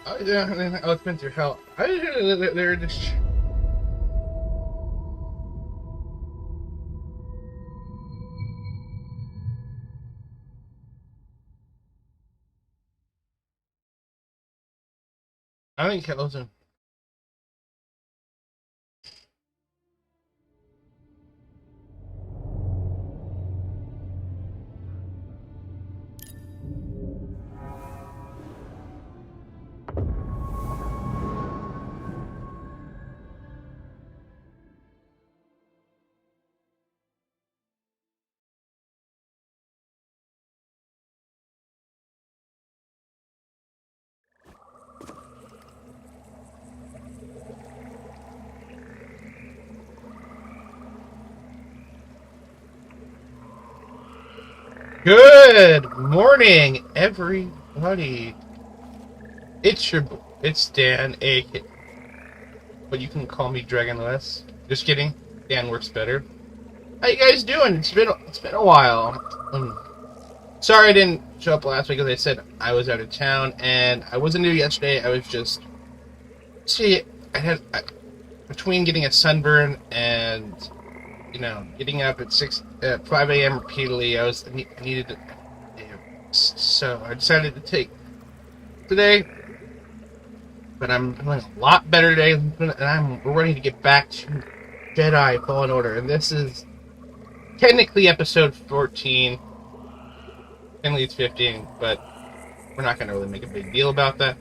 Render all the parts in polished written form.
Yeah, I've been through hell. They're just. I think hell's in. Good morning, everybody. It's Dan, but you can call me Dragoninthewest. Just kidding. Dan works better. How you guys doing? It's been a while. Sorry I didn't show up last week, as I said I was out of town, and I wasn't new yesterday. I was just between getting a sunburn and getting up at 5 a.m. repeatedly. I needed to, so I decided to take today. But I'm feeling a lot better today, and we're ready to get back to Jedi Fallen Order, and this is technically episode 14. Technically it's 15, but we're not going to really make a big deal about that.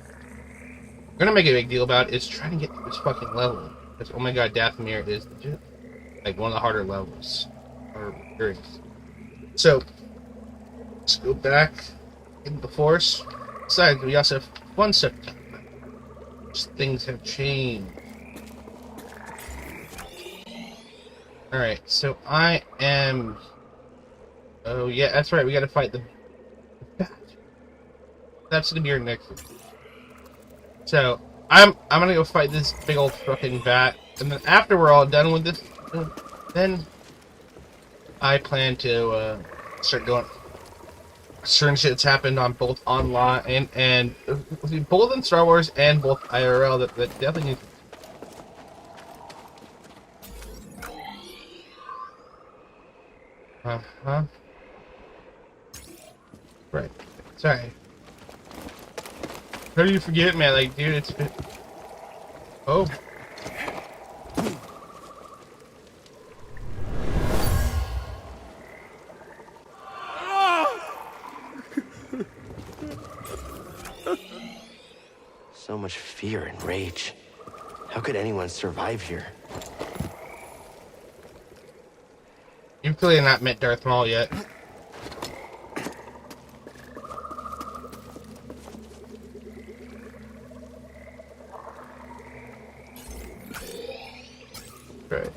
We're going to make a big deal about is trying to get to this fucking level. Because, oh my god, Dathomir is like one of the harder levels. Or areas. So, let's go back into the Force. Besides, we also have fun stuff. Things have changed. Alright, so I am... Oh yeah, that's right, we gotta fight the bat. That's gonna be our next one. So, I'm gonna go fight this big old fucking bat, and then after we're all done with this, then I plan to start going. Certain shit's happened on both online and both in Star Wars and both IRL that definitely need. Right. Sorry. How do you forget, man? Like, dude, it's been... Oh. So much fear and rage. How could anyone survive here? You've clearly not met Darth Maul yet. Right.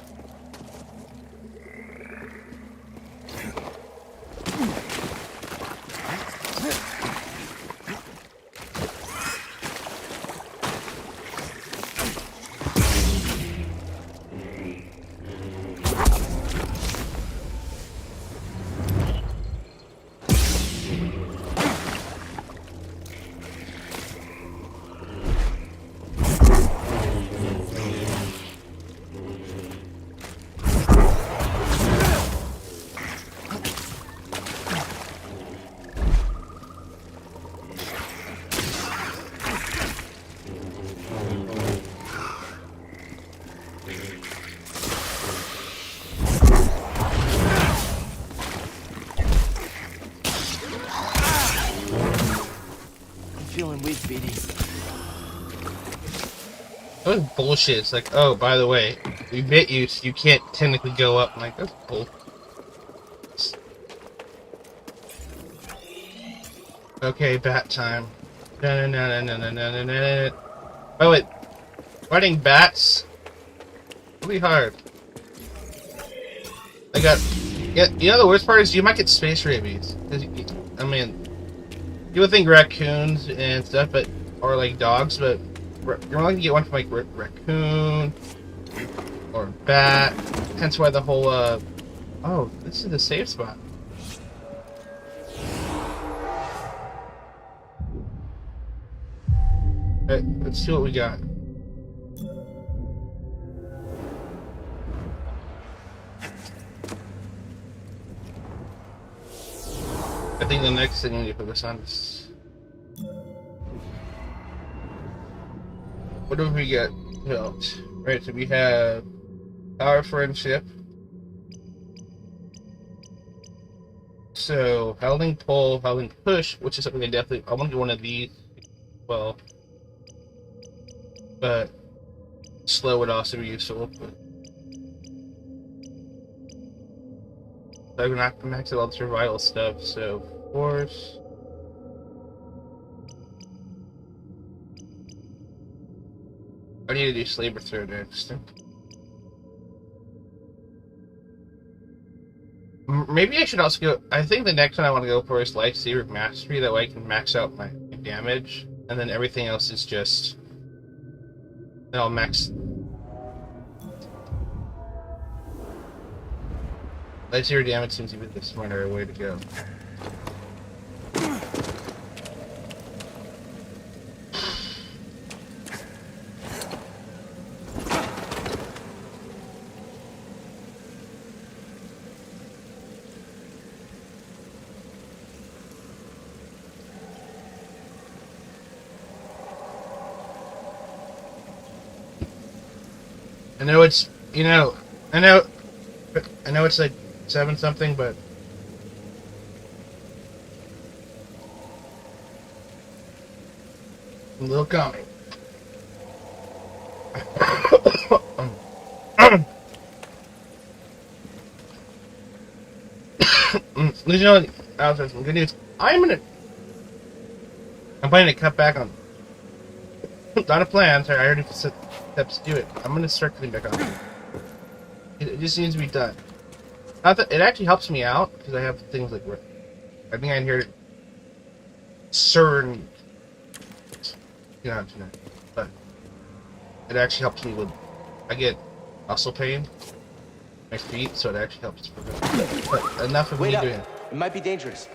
Feeling weak, BD. That was bullshit. It's like, oh, by the way, we bit you, so you can't technically go up. I'm like, that's bull. Okay, bat time. No. Oh wait, fighting bats will be hard. Yeah, you know the worst part is you might get space rabies. I mean, you would think raccoons and stuff, or like dogs, but you're only gonna get one from like raccoon or bat. Hence why the whole oh, this is the safe spot. Alright, let's see what we got. I think the next thing we need to focus on is... what do we get built? Right, so we have Power Friendship. So, Howling Pull, Howling Push, which is something I want to do one of these. Well, but slow would also be useful. But I'm not gonna max out all the survival stuff, so Force. I need to do Slaver Throw next. Maybe I should also go. I think the next one I want to go for is Lightsaber Mastery. That way I can max out my damage, and then everything else is just. Then I'll max. Lightsaber damage seems to be the smarter way to go. I know it's, I know it's like 7 something, but I'm a little calming. I'll say some good news. I'm planning to cut back on. Not a plan. Sorry, I already set steps to do it. I'm gonna start cutting back on. It just needs to be done. Not that it actually helps me out because I have things like I think I hear certain, tonight, but it actually helps me with. I get muscle pain, my feet, so it actually helps prevent. But enough of me doing it. It might be dangerous.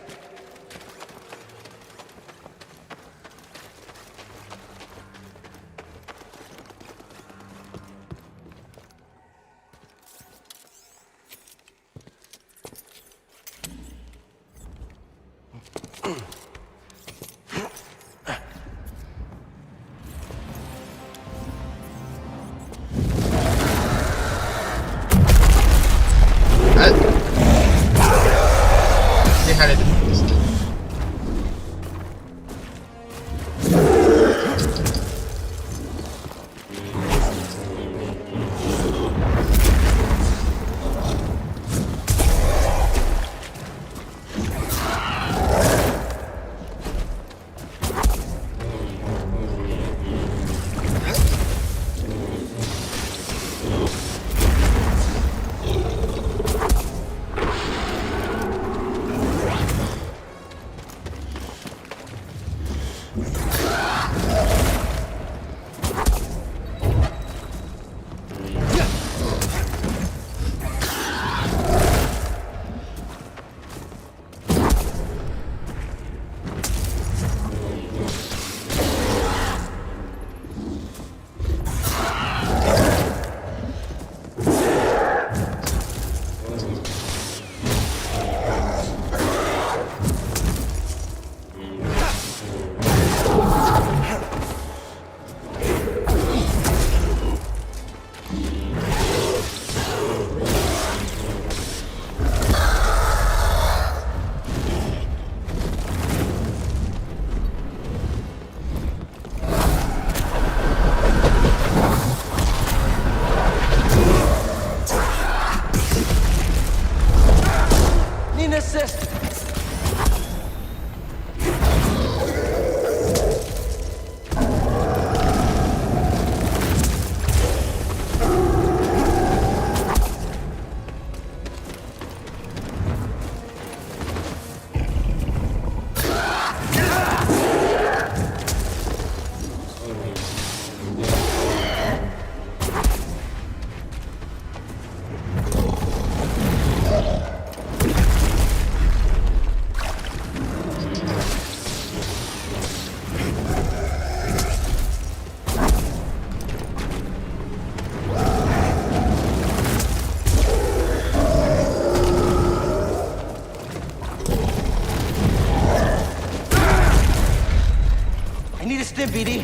stiff, Edie.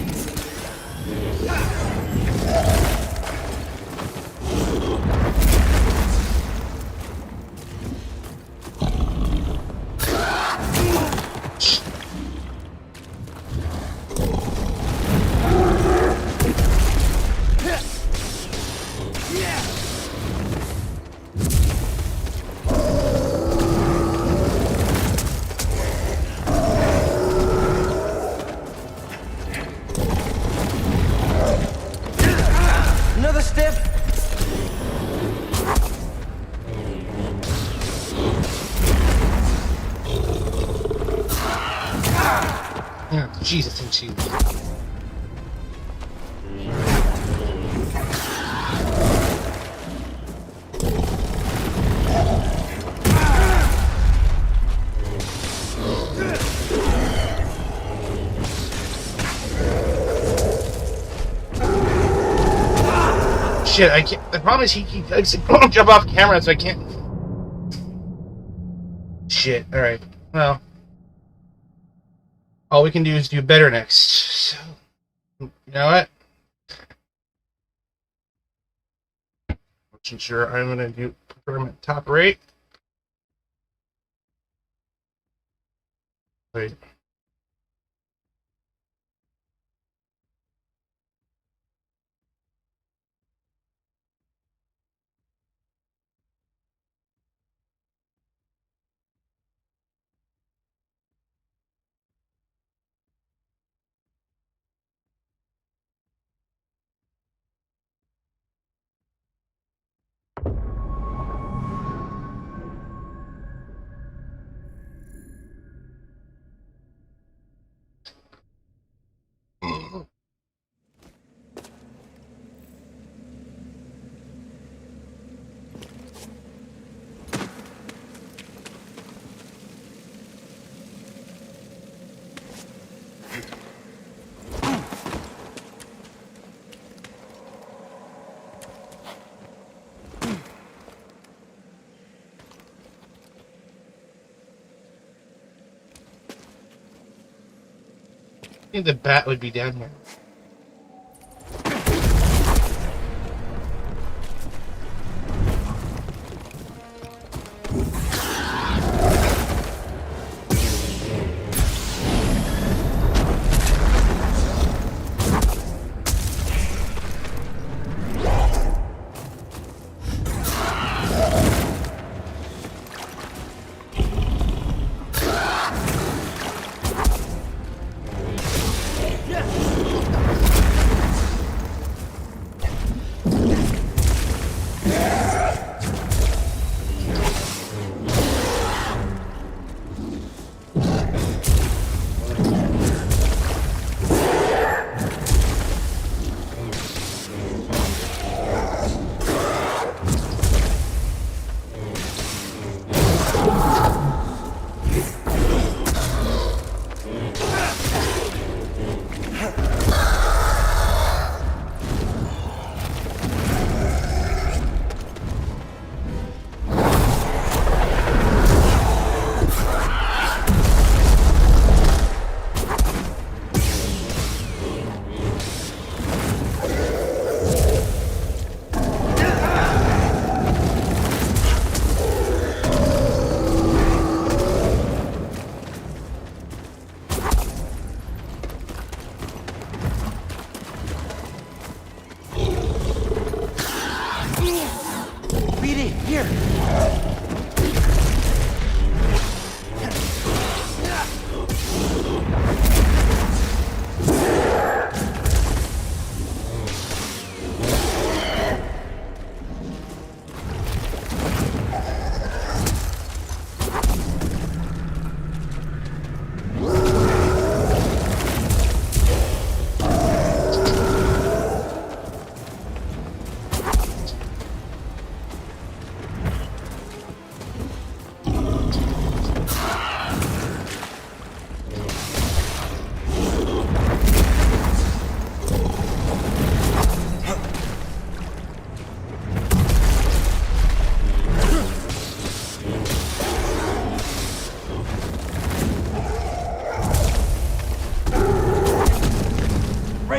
Another stiff. Jesus, and she. Shit, I can't. The problem is he likes to jump off camera, so I can't. Shit. All right. Well, all we can do is do better next. So, you know what? Wasn't sure. I'm gonna do perform top rate. Wait. I think the bat would be down here.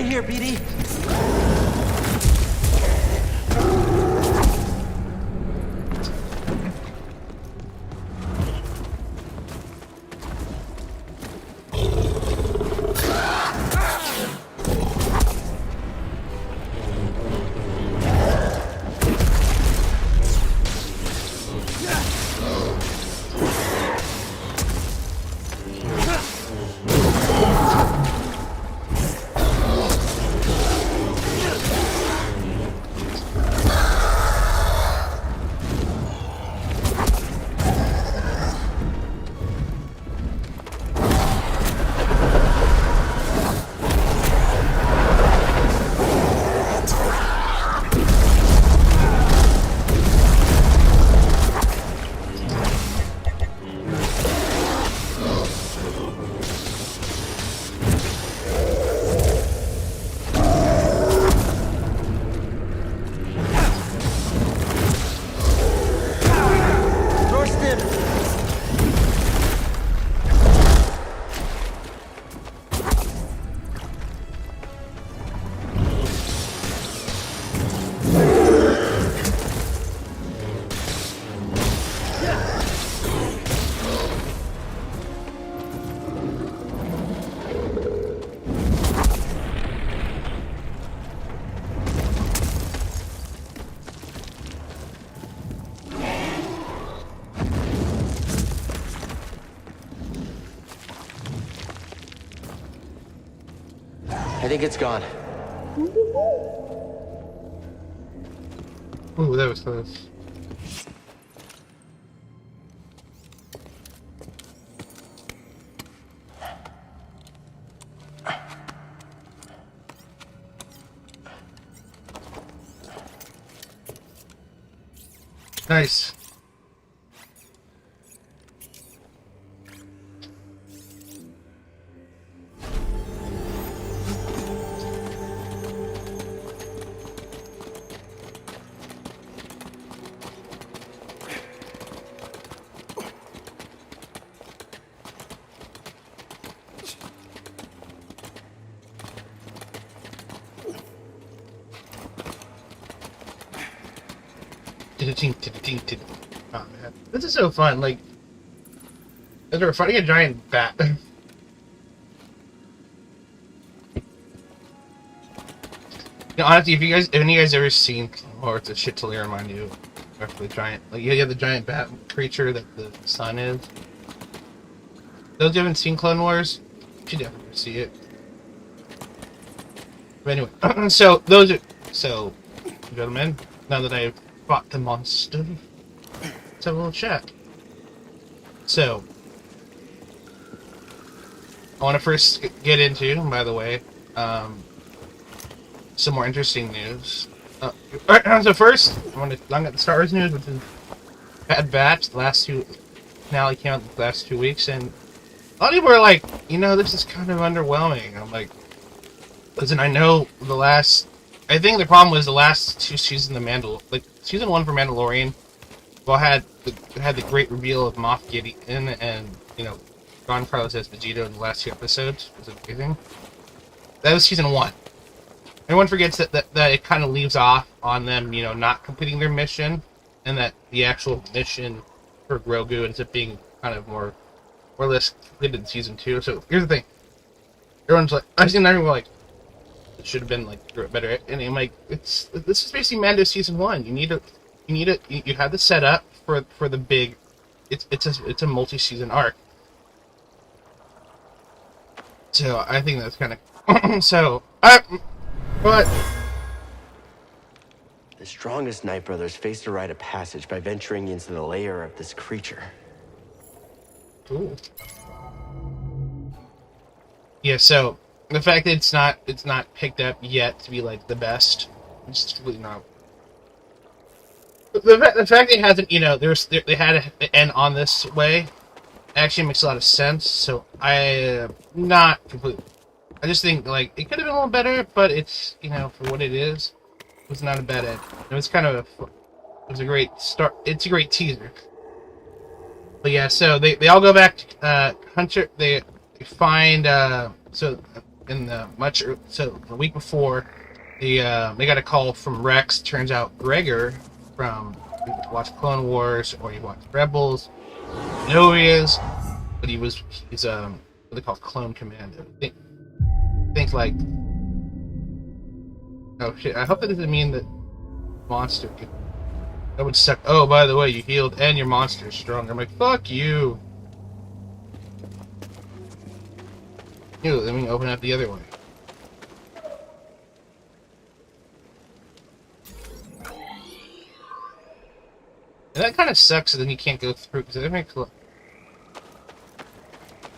Right here, BD. I think it's gone. Ooh, that was close. Nice. Oh man, this is so fun. Like, as we're fighting a giant bat. Honestly, if any of you guys ever seen, or it's a shit to remind you of the giant, like you have the giant bat creature that the sun is. Those who haven't seen Clone Wars, you should definitely see it. But anyway, so gentlemen, now that I've fought the monster, let's have a little chat. So, I want to first get into, by the way, some more interesting news. Alright, so first, I want to look at the Star Wars news, which is Bad Batch. The last two finale came out the last 2 weeks, and a lot of people are like, this is kind of underwhelming. I'm like, listen, I know I think the problem was the last two seasons of season 1 for Mandalorian, well, had the great reveal of Moff Gideon and, Don Carlos as Vegeta in the last 2 episodes. Was amazing. That was season 1. Everyone forgets that it kind of leaves off on them, not completing their mission, and that the actual mission for Grogu ends up being kind of more or less completed in season 2. So here's the thing: everyone's like, I've seen everyone like, it should have been like better, and I'm like, this is basically Mando season 1. You have the setup for the big. It's a multi-season arc. So I think that's kind of But the strongest Night Brothers faced a rite of passage by venturing into the lair of this creature. Cool. Yeah, so the fact that it's not picked up yet to be like the best, it's really not. The fact it hasn't, they had to end on this way, actually makes a lot of sense. So I not completely. I just think like it could have been a little better, but it's for what it is, it was not a bad end. It was a great start. It's a great teaser. But yeah, so they all go back to Hunter. They find so in the so the week before, they got a call from Rex. Turns out Gregor from you watch Clone Wars or you watch Rebels. You know who he is, but he's what they call clone commando. Think like, oh shit! I hope that doesn't mean that monster. That would suck. Oh, by the way, you healed and your monster is stronger. I'm like, fuck you. Ew, let me open up the other way. And that kind of sucks, so then you can't go through, because it makes...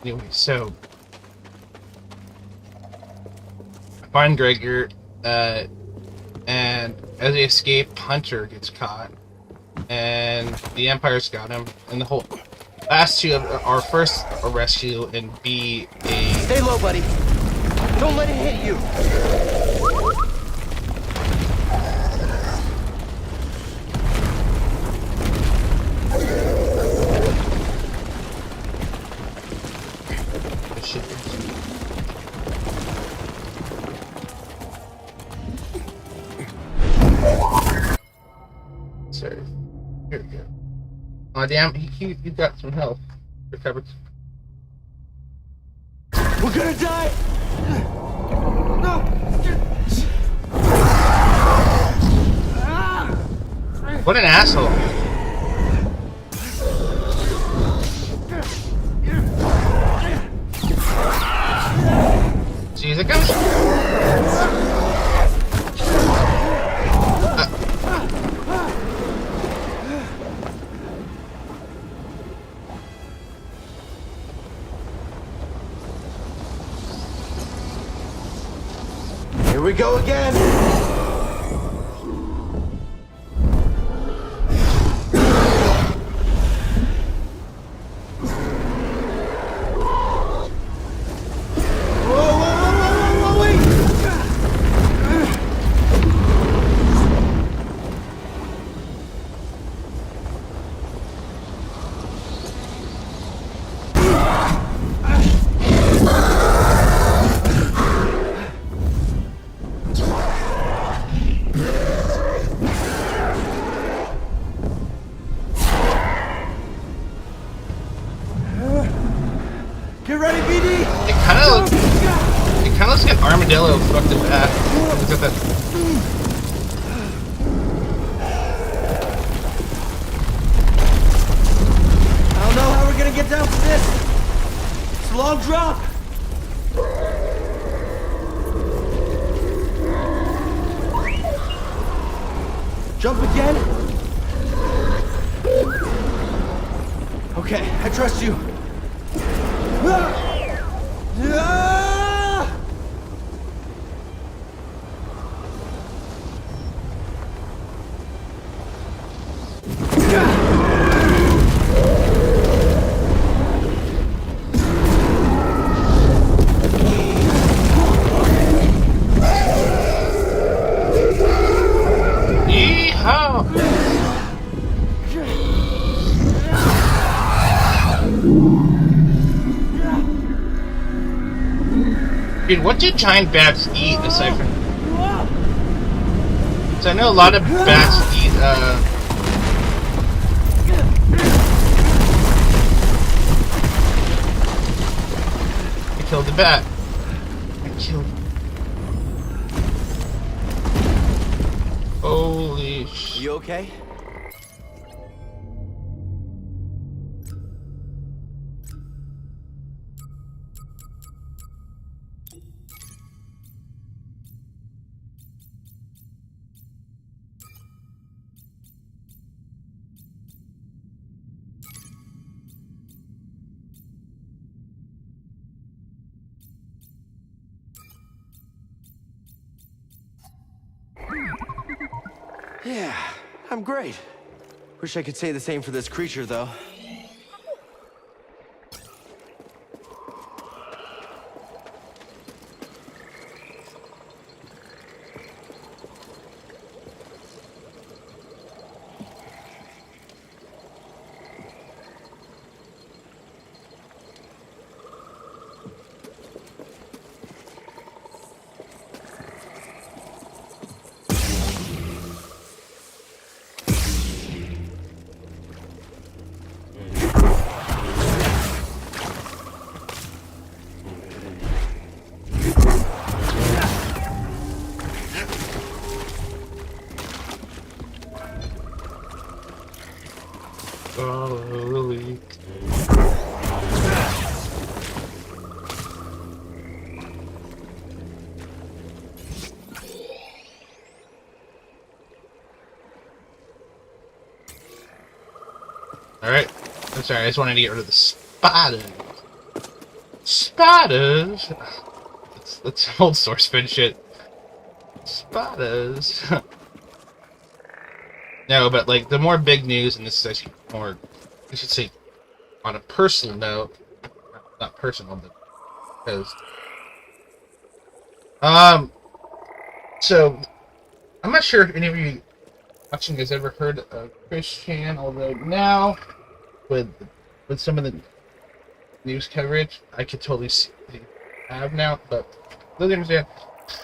Anyway, so... I find Gregor, and as they escape, Hunter gets caught, and the Empire's got him, and the whole... Last two are first a rescue, and B, a... Stay low, buddy. Don't let it hit you. Sorry. Here we go. Oh damn, he got some health. Recovered. We're gonna die! What an asshole. Jeez, it comes. Here we go again! Get ready, BD! It kind of looks like an armadillo fucked the bat. Look at that. I don't know how we're gonna get down from this. It's a long drop. Jump again? Okay, I trust you. Dude, what do giant bats eat aside from... So I know a lot of bats eat, I killed the bat. I killed... Holy sh... You okay? Yeah, I'm great. Wish I could say the same for this creature, though. Alright. I'm sorry, I just wanted to get rid of the spiders. Spiders! That's old source fin shit. Spiders. No, but like the more big news, and this is actually more, I should say, on a personal note, not personal, but because, so I'm not sure if any of you watching has ever heard of Chris Chan, although now with some of the news coverage, I could totally see have now. But those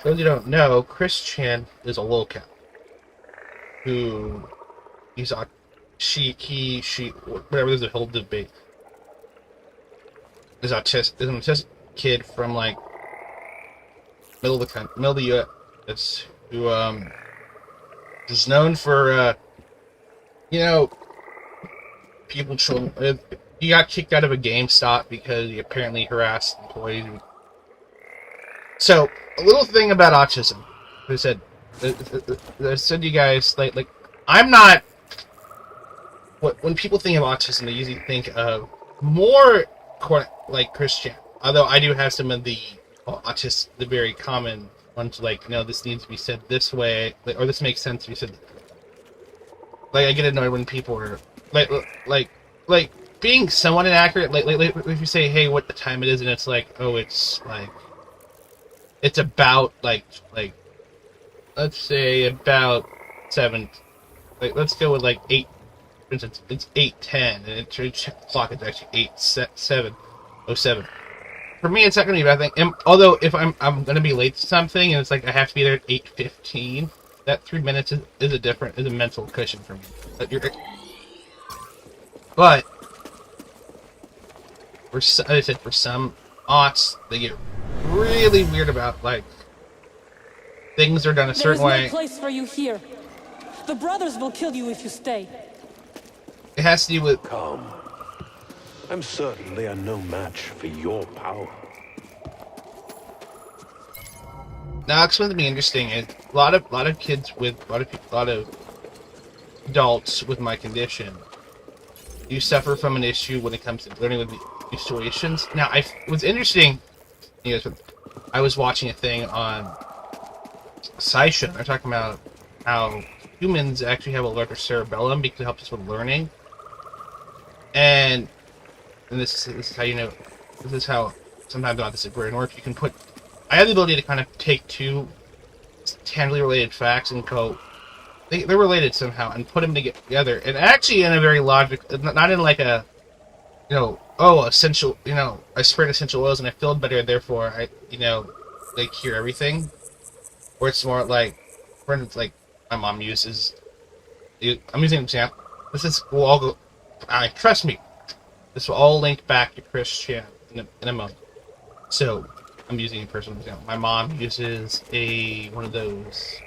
who don't know, Chris Chan is a lolcat who she whatever. There's a whole debate. Is an autistic kid from like middle of the U.S. who is known for children. He got kicked out of a GameStop because he apparently harassed employees. So a little thing about autism. I said to you guys like I'm not. When people think of autism, they usually think of more like Christian. Although I do have some of the the very common ones, like, no, this needs to be said this way, or this makes sense to be said. Like, I get annoyed when people are like being somewhat inaccurate. Like if you say, hey, what the time it is, and it's like, oh, it's like, it's about like let's say about 7. Like, let's go with like 8. For instance, it's 8:10, and it check the clock. It's actually 8:07. For me, it's not going to be a bad thing. And although if I'm going to be late to something, and it's like I have to be there at 8:15, that 3 minutes is a mental cushion for me. But as I said, for some aughts, they get really weird about like things are done a certain way. There is no place for you here. The brothers will kill you if you stay. It has to do with... Come. I'm certain they are no match for your power. Now, it's something interesting is a lot of kids with a lot of adults with my condition do suffer from an issue when it comes to learning with these situations. Now, what's interesting is I was watching a thing on SciShow. They're talking about how humans actually have a larger cerebellum because it helps us with learning. And this is how you know. This is how sometimes autistic brain works. You can put. I have the ability to kind of take two tangibly related facts and go. They're related somehow, and put them together, and actually in a very logical, not in like a, essential. I sprayed essential oils and I feel better, therefore they cure everything. Or it's more like, for instance, like my mom uses. I'm using an example. Will all go. Trust me, this will all link back to Chris Chan in a moment. So, I'm using a personal example. My mom uses one of those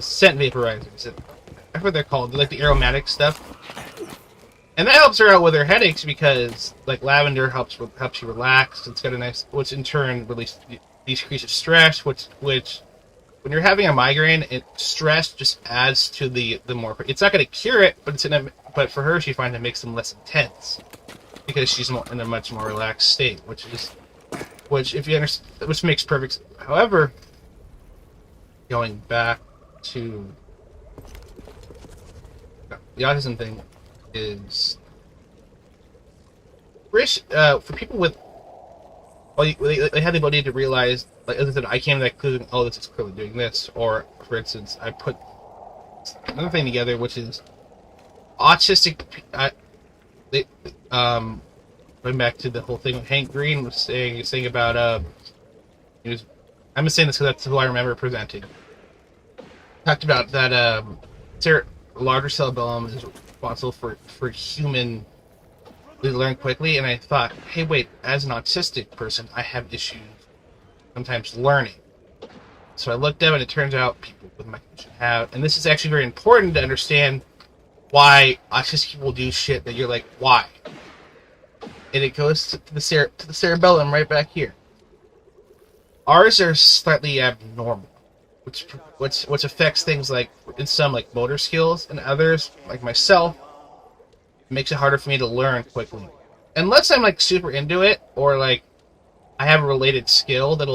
scent vaporizers. I forget what they're called. They're like the aromatic stuff, and that helps her out with her headaches because like lavender helps you relax. It's got a nice, which in turn decreases stress, which when you're having a migraine, stress just adds to the more. It's not going to cure it, but for her, she finds it makes them less intense because she's in a much more relaxed state, which if you understand, which makes perfect. However, going back to the autism thing is for people with. Well, they had the ability to realize, like as I said, I came to that conclusion, oh, this is clearly doing this. Or, for instance, I put another thing together, which is autistic. Going back to the whole thing Hank Green was saying about, I'm just saying this because that's who I remember presenting. Talked about that larger cerebellum is responsible for human. We learn quickly, and I thought, hey, wait, as an autistic person, I have issues sometimes learning. So I looked up, and it turns out people with my condition have, and this is actually very important to understand why autistic people do shit that you're like, why? And it goes to the cerebellum right back here. Ours are slightly abnormal. which affects things like in some like motor skills, and others like myself it makes it harder for me to learn quickly, unless I'm like super into it or like I have a related skill that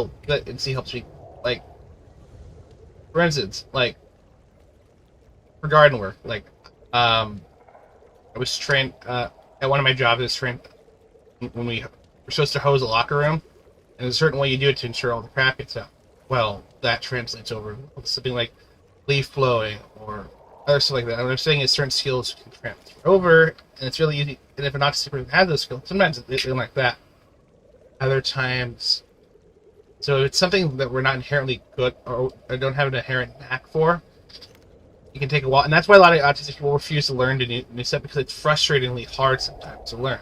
helps me. Like for instance, like for garden work, like I was trained at one of my jobs. I was trained when we were supposed to hose a locker room, and there's a certain way you do it to ensure all the crap gets out. Well, that translates over to something like leaf blowing or other stuff like that. And what I'm saying is certain skills can transfer over, and it's really easy. And if an autistic person has those skills, sometimes it's like that. Other times, so if it's something that we're not inherently good or don't have an inherent knack for, it can take a while. And that's why a lot of autistic people refuse to learn new stuff, because it's frustratingly hard sometimes to learn.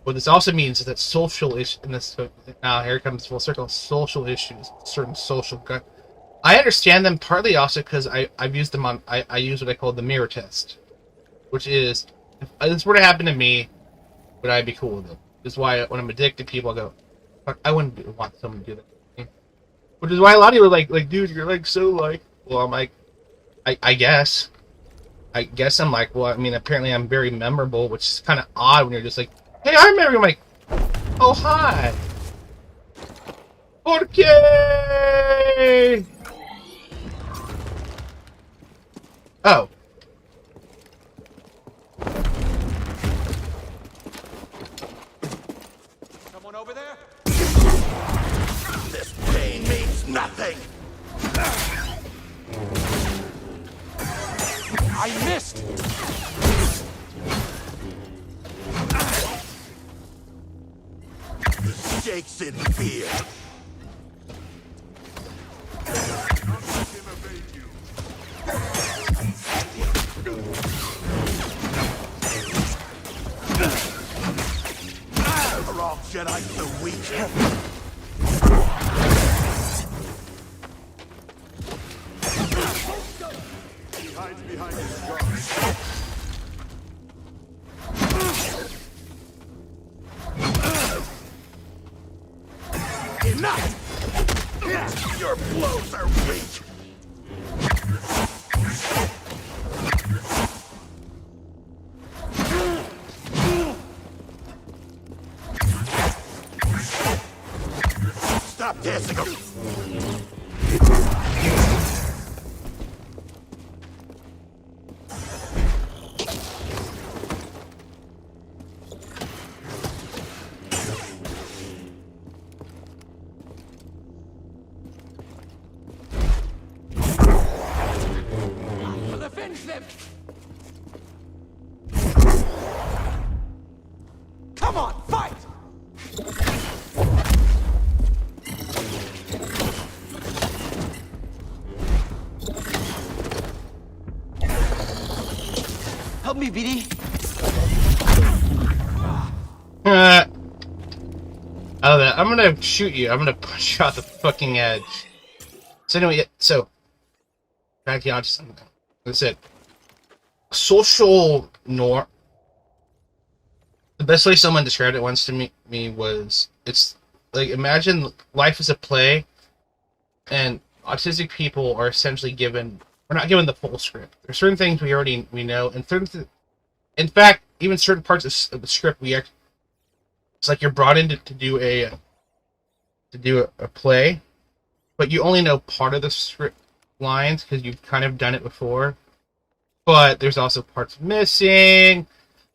What this also means is that social issues, and this now here comes full circle, social issues, certain social gut. I understand them partly also because I've used them on, I use what I call the mirror test, which is, if this were to happen to me, would I be cool with it? This is why when I'm addicted, people go, fuck, I wouldn't want someone to do that to me. Which is why a lot of people are like, dude, you're like so like, well, I'm like, I guess I'm like, well, I mean, apparently I'm very memorable, which is kind of odd when you're just like, hey, I remember. I'm like, oh, hi. ¿Por qué? Oh. Someone over there? This pain means nothing. I missed! Shakes in fear. The wrong Jedi so weak. He hides behind his guard. Enough! Your blows are weak! Stop dancing! Avenge them! Come on, fight! Help me, BD. I'm gonna shoot you. I'm gonna push you off the fucking edge. So anyway, so back to autism. That's it. Social norm. The best way someone described it once to me was, it's like, imagine life is a play, and autistic people are essentially we're not given the full script. There's certain things we know, and in fact, even certain parts of the script it's like you're brought in to do a play, but you only know part of the script lines because you've kind of done it before. But there's also parts missing.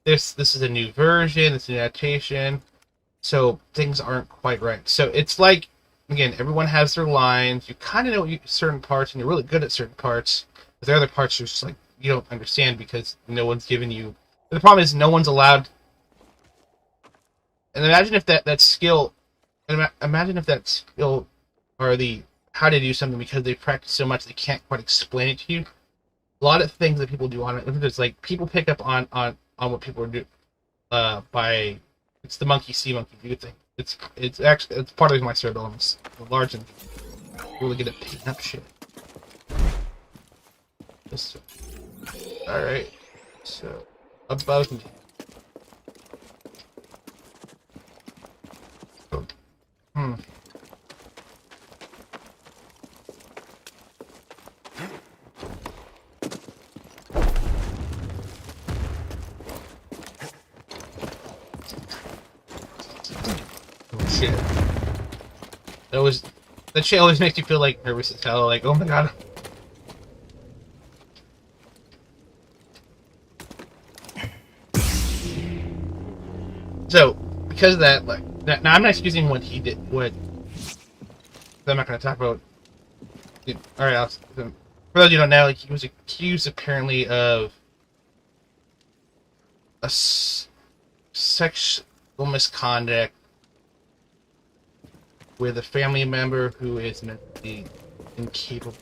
This is a new version. It's an adaptation, so things aren't quite right. So it's like, again, everyone has their lines. You kind of know certain parts, and you're really good at certain parts. But the other parts are just like you don't understand because no one's given you. The problem is no one's allowed. And imagine if that skill, or the how to do something, because they practice so much they can't quite explain it to you. A lot of things that people do on it, it's like people pick up on what people do by, it's the monkey see monkey do thing. It's part of my cerebellum. It's large and really good at picking up shit. All right, so above me. shit. That shit always makes you feel like nervous as hell. Like, oh my god. So, because of that, like, now I'm not excusing what he did. I'm not going to talk about. All right, for those you don't know, like, he was accused apparently of a sexual misconduct with a family member who is mentally incapable,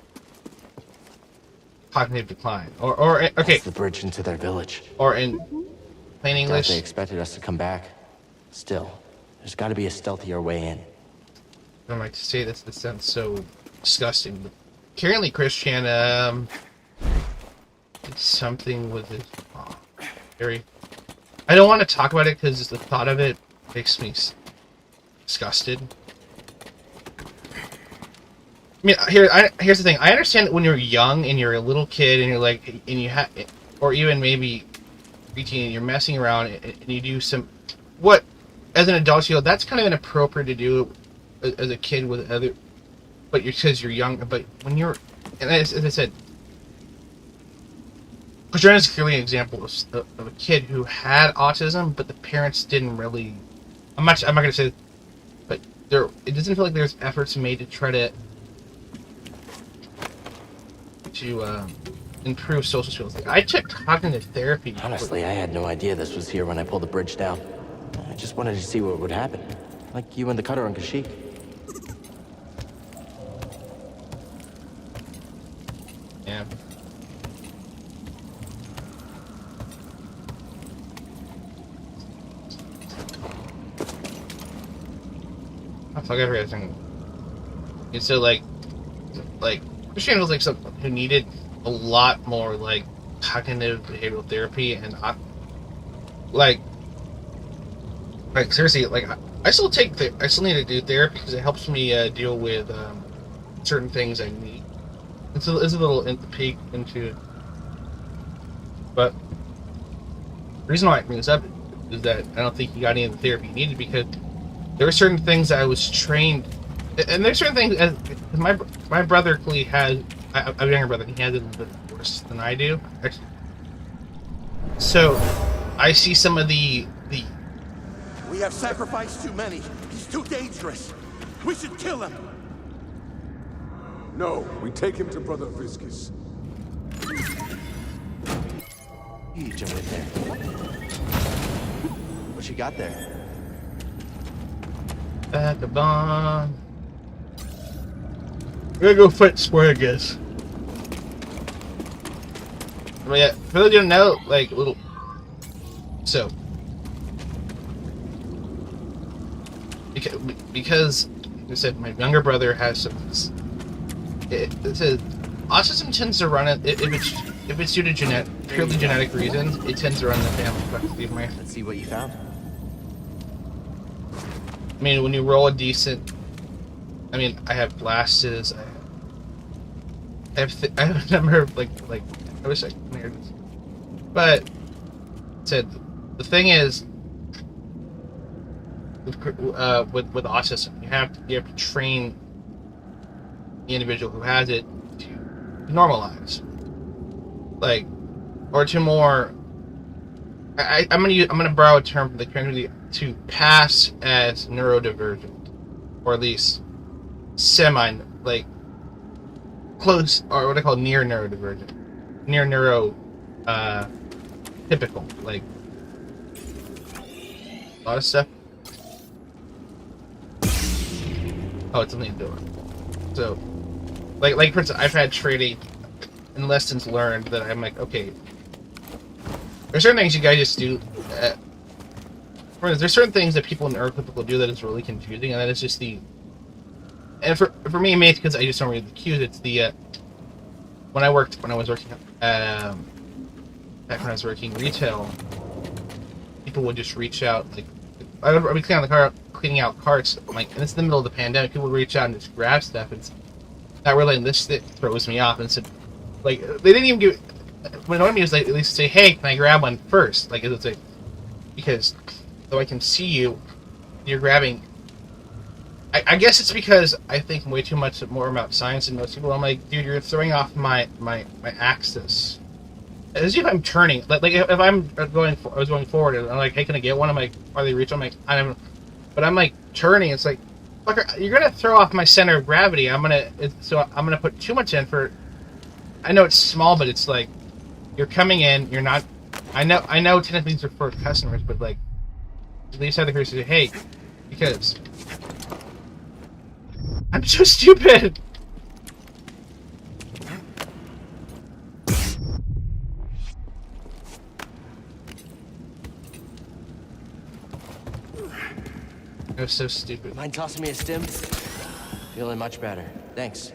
cognitive decline, or okay, That's the bridge into their village. or in plain English, They expected us to come back. Still, there's got to be a stealthier way in. I don't like to say this. This sounds so disgusting. But currently, Christian, did something with his mom. Very. I don't want to talk about it because the thought of it makes me disgusted. I mean, here's the thing. I understand that when you're young and you're a little kid and you're like, and you have, or even maybe preteen, and you're messing around and you do some, what, as an adult, you know, that's kind of inappropriate to do as a kid with other, but because you're young. But when you're, and as I said, Christian is clearly an example of a kid who had autism, but the parents didn't really. I'm not going to say, but it doesn't feel like there's efforts made to try to improve social skills. I took cognitive therapy. Honestly, I had no idea this was here when I pulled the bridge down. I just wanted to see what would happen. Like you and the cutter on Kashyyyk. Yeah. I fuck everything. And so like Christian was like someone who needed a lot more like cognitive behavioral therapy, and like seriously, like I still need to do therapy because it helps me deal with certain things I need. It's a little peek into, but the reason why I bring this up is that I don't think he got any of the therapy he needed because there were certain things I was trained, and there's certain things as my brother clearly has. I have a younger brother. He has it a little bit worse than I do. Actually. So I see some of the. We have sacrificed too many. He's too dangerous. We should kill him. No, we take him to Brother Viscus. You jump in there. What you got there? Vagabond. We're gonna go fight Square, I guess. But yeah, for those who don't know, like little. So. Because like I said, my younger brother has some. It says autism tends to run it if it's due to purely genetic reasons. It tends to run in the family. Let's see what you found. I mean, when you roll a decent, I mean, I have glasses. I have a number of like I wish I could hear this, but said the thing is. With autism, you have to train the individual who has it to normalize, like, or to more. I'm gonna borrow a term from the community to pass as neurodivergent, or at least semi like close, or what I call near neurodivergent, near neuro typical, like a lot of stuff. Oh, it's something to do. So, like for instance, I've had training and lessons learned that I'm like, okay, there's certain things you guys just do. For instance, there's certain things that people in neurotypical do that is really confusing, and that is just the. And for me, maybe it's because I just don't read the cues. It's the when I was working back when I was working retail, people would just reach out like I would be cleaning out carts, like, and it's in the middle of the pandemic. People would reach out and just grab stuff. And it's not really, and this throws me off. And said, like, they didn't even give. What annoyed me was like at least say, "Hey, can I grab one first?" Like, it's like because though I can see you, you're grabbing I guess it's because I think way too much more about science than most people. I'm like, dude, you're throwing off my axis. As if I'm turning, like if I'm going, I was going forward, and I'm like, hey, can I get one? I'm like, are they reach? I'm like, I don't. But I'm like turning. It's like, fucker, you're gonna throw off my center of gravity. I'm gonna put too much in for. I know it's small, but it's like, you're coming in. You're not. I know. Technically these are for customers, but like, at least have the courage to say, hey, because I'm so stupid. I was so stupid. Mind tossing me a stim? Feeling much better. Thanks.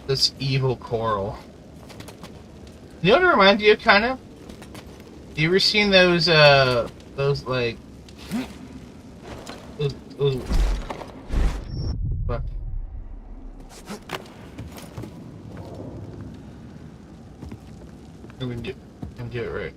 This evil coral. You know what it reminds you of, kind of? You ever seen those like... Those... Fuck. I'm gonna do it right.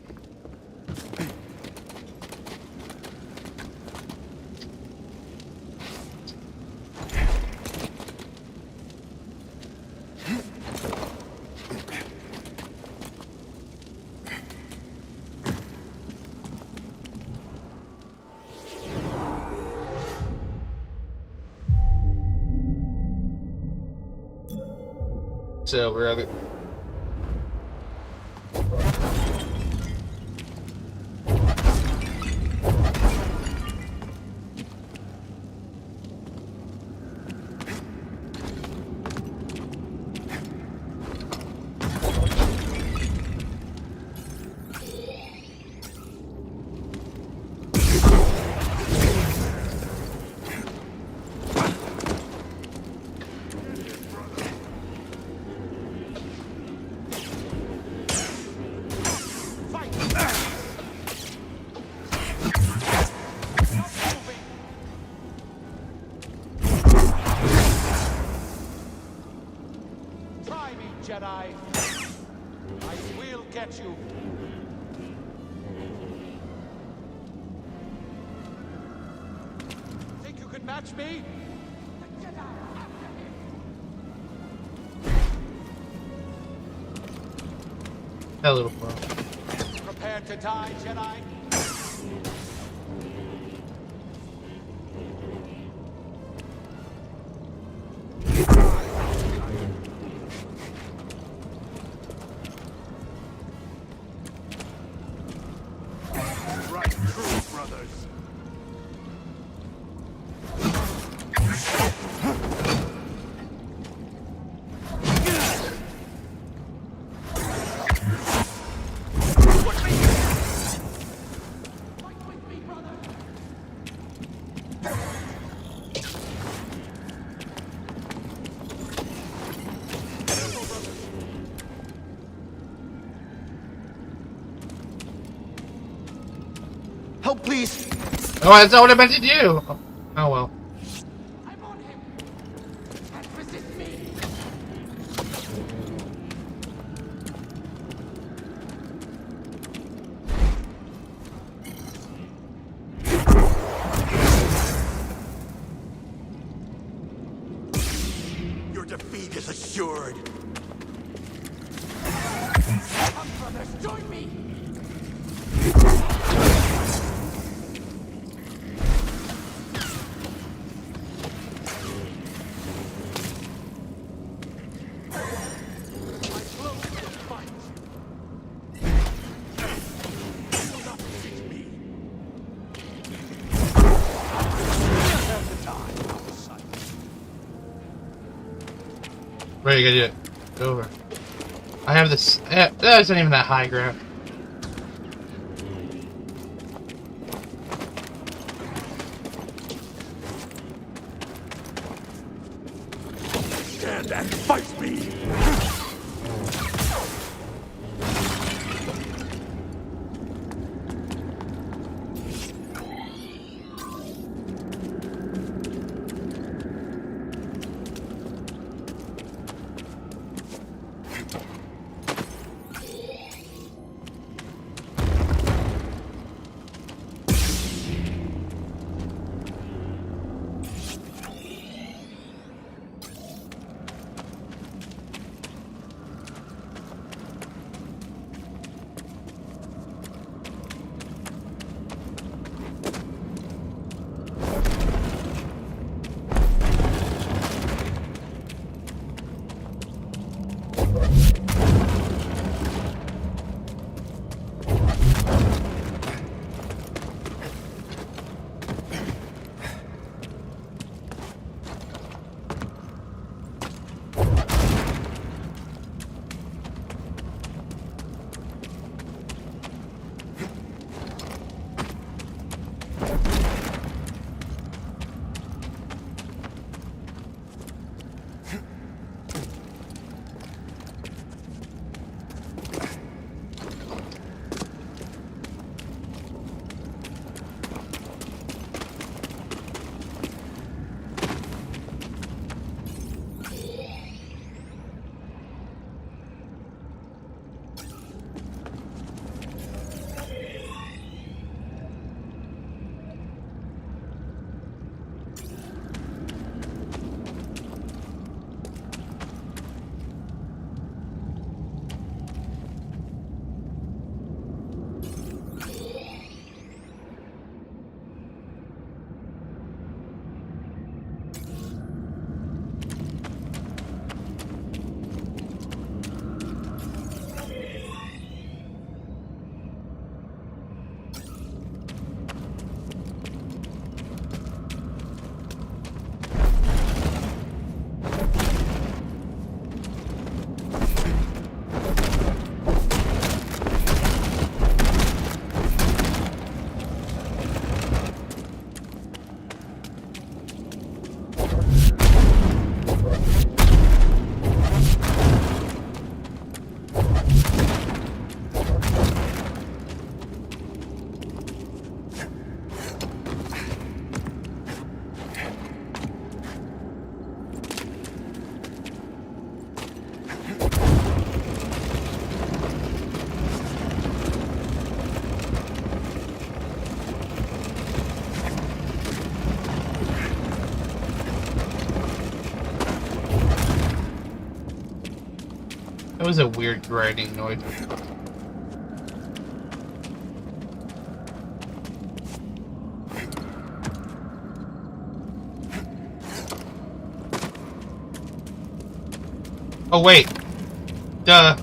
So we're at it. Jedi. I will get you. Think you can match me? The Jedi after him. A little far. Prepare to die, Jedi. Help, please! Oh, that's not what I meant to do! Oh well. I'm on him. Can't resist me. Your defeat is assured. Come, brothers, join me. Right, you gotta do it. Go over. I have this. That's not even that high ground. Stand and fight me! That was a weird grinding noise. Oh wait. Duh.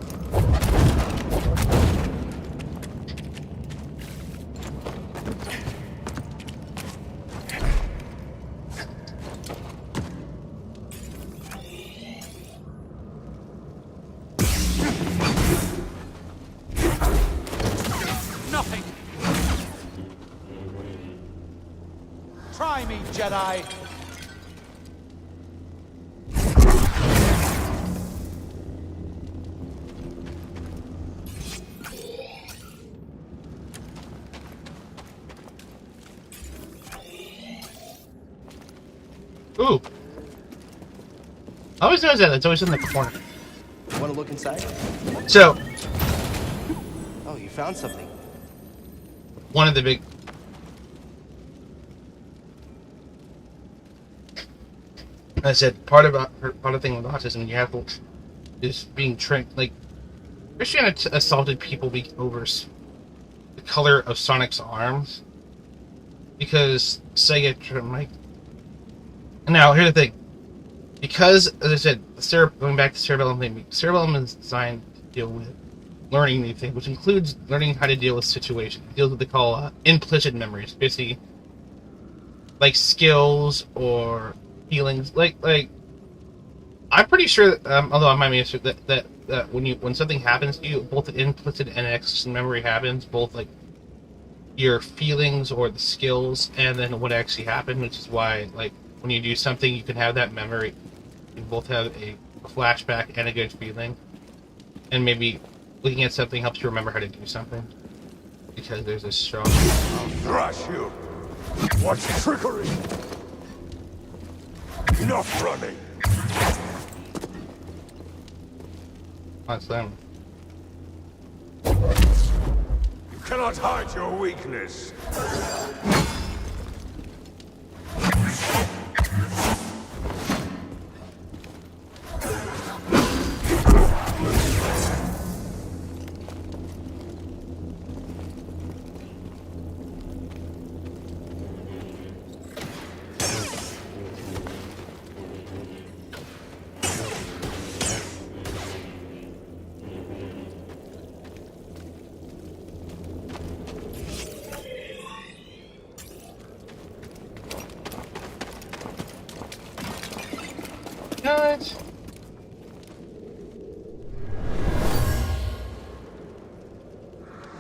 Nothing. Try me, Jedi. Ooh. I always notice that. It's always in the corner. Want to look inside? So, Oh, you found something. one of the big... I said, part of the thing with autism, you have to... is being trained... Like, Christian assaulted people over the color of Sonic's arms. Because Sega... Now, here's the thing. Because, as I said, going back to cerebellum thing, cerebellum is designed to deal with learning new things, which includes learning how to deal with situations. It deals with what they call implicit memories, basically, like skills or feelings. Like I'm pretty sure, although I might be sure that when something happens to you, both an implicit and an explicit memory happens, both like your feelings or the skills, and then what actually happened, which is why like when you do something, you can have that memory. You both have a flashback and a good feeling, and maybe looking at something helps you remember how to do something because there's a strong. I'll thrash you. What's trickery? Enough running. What's them? You cannot hide your weakness. What?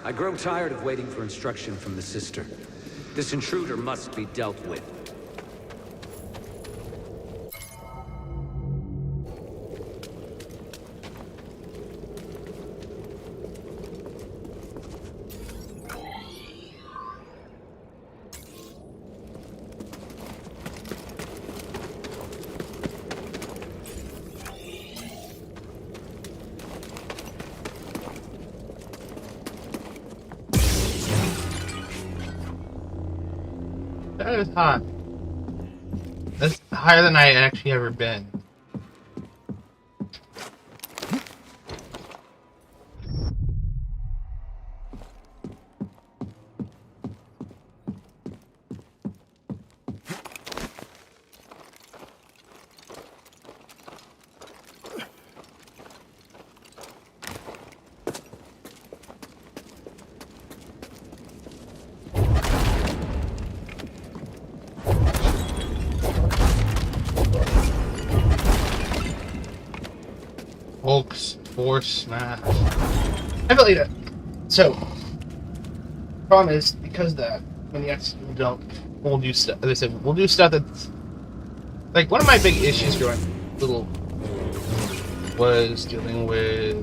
I grow tired of waiting for instruction from the sister. This intruder must be dealt with. That is hot. That's higher than I actually ever been. Hulk's Force Smash. I believe it. So, problem is, because of that, when the X we'll do stuff, as I said, we'll do stuff that's, like, one of my big issues growing little was dealing with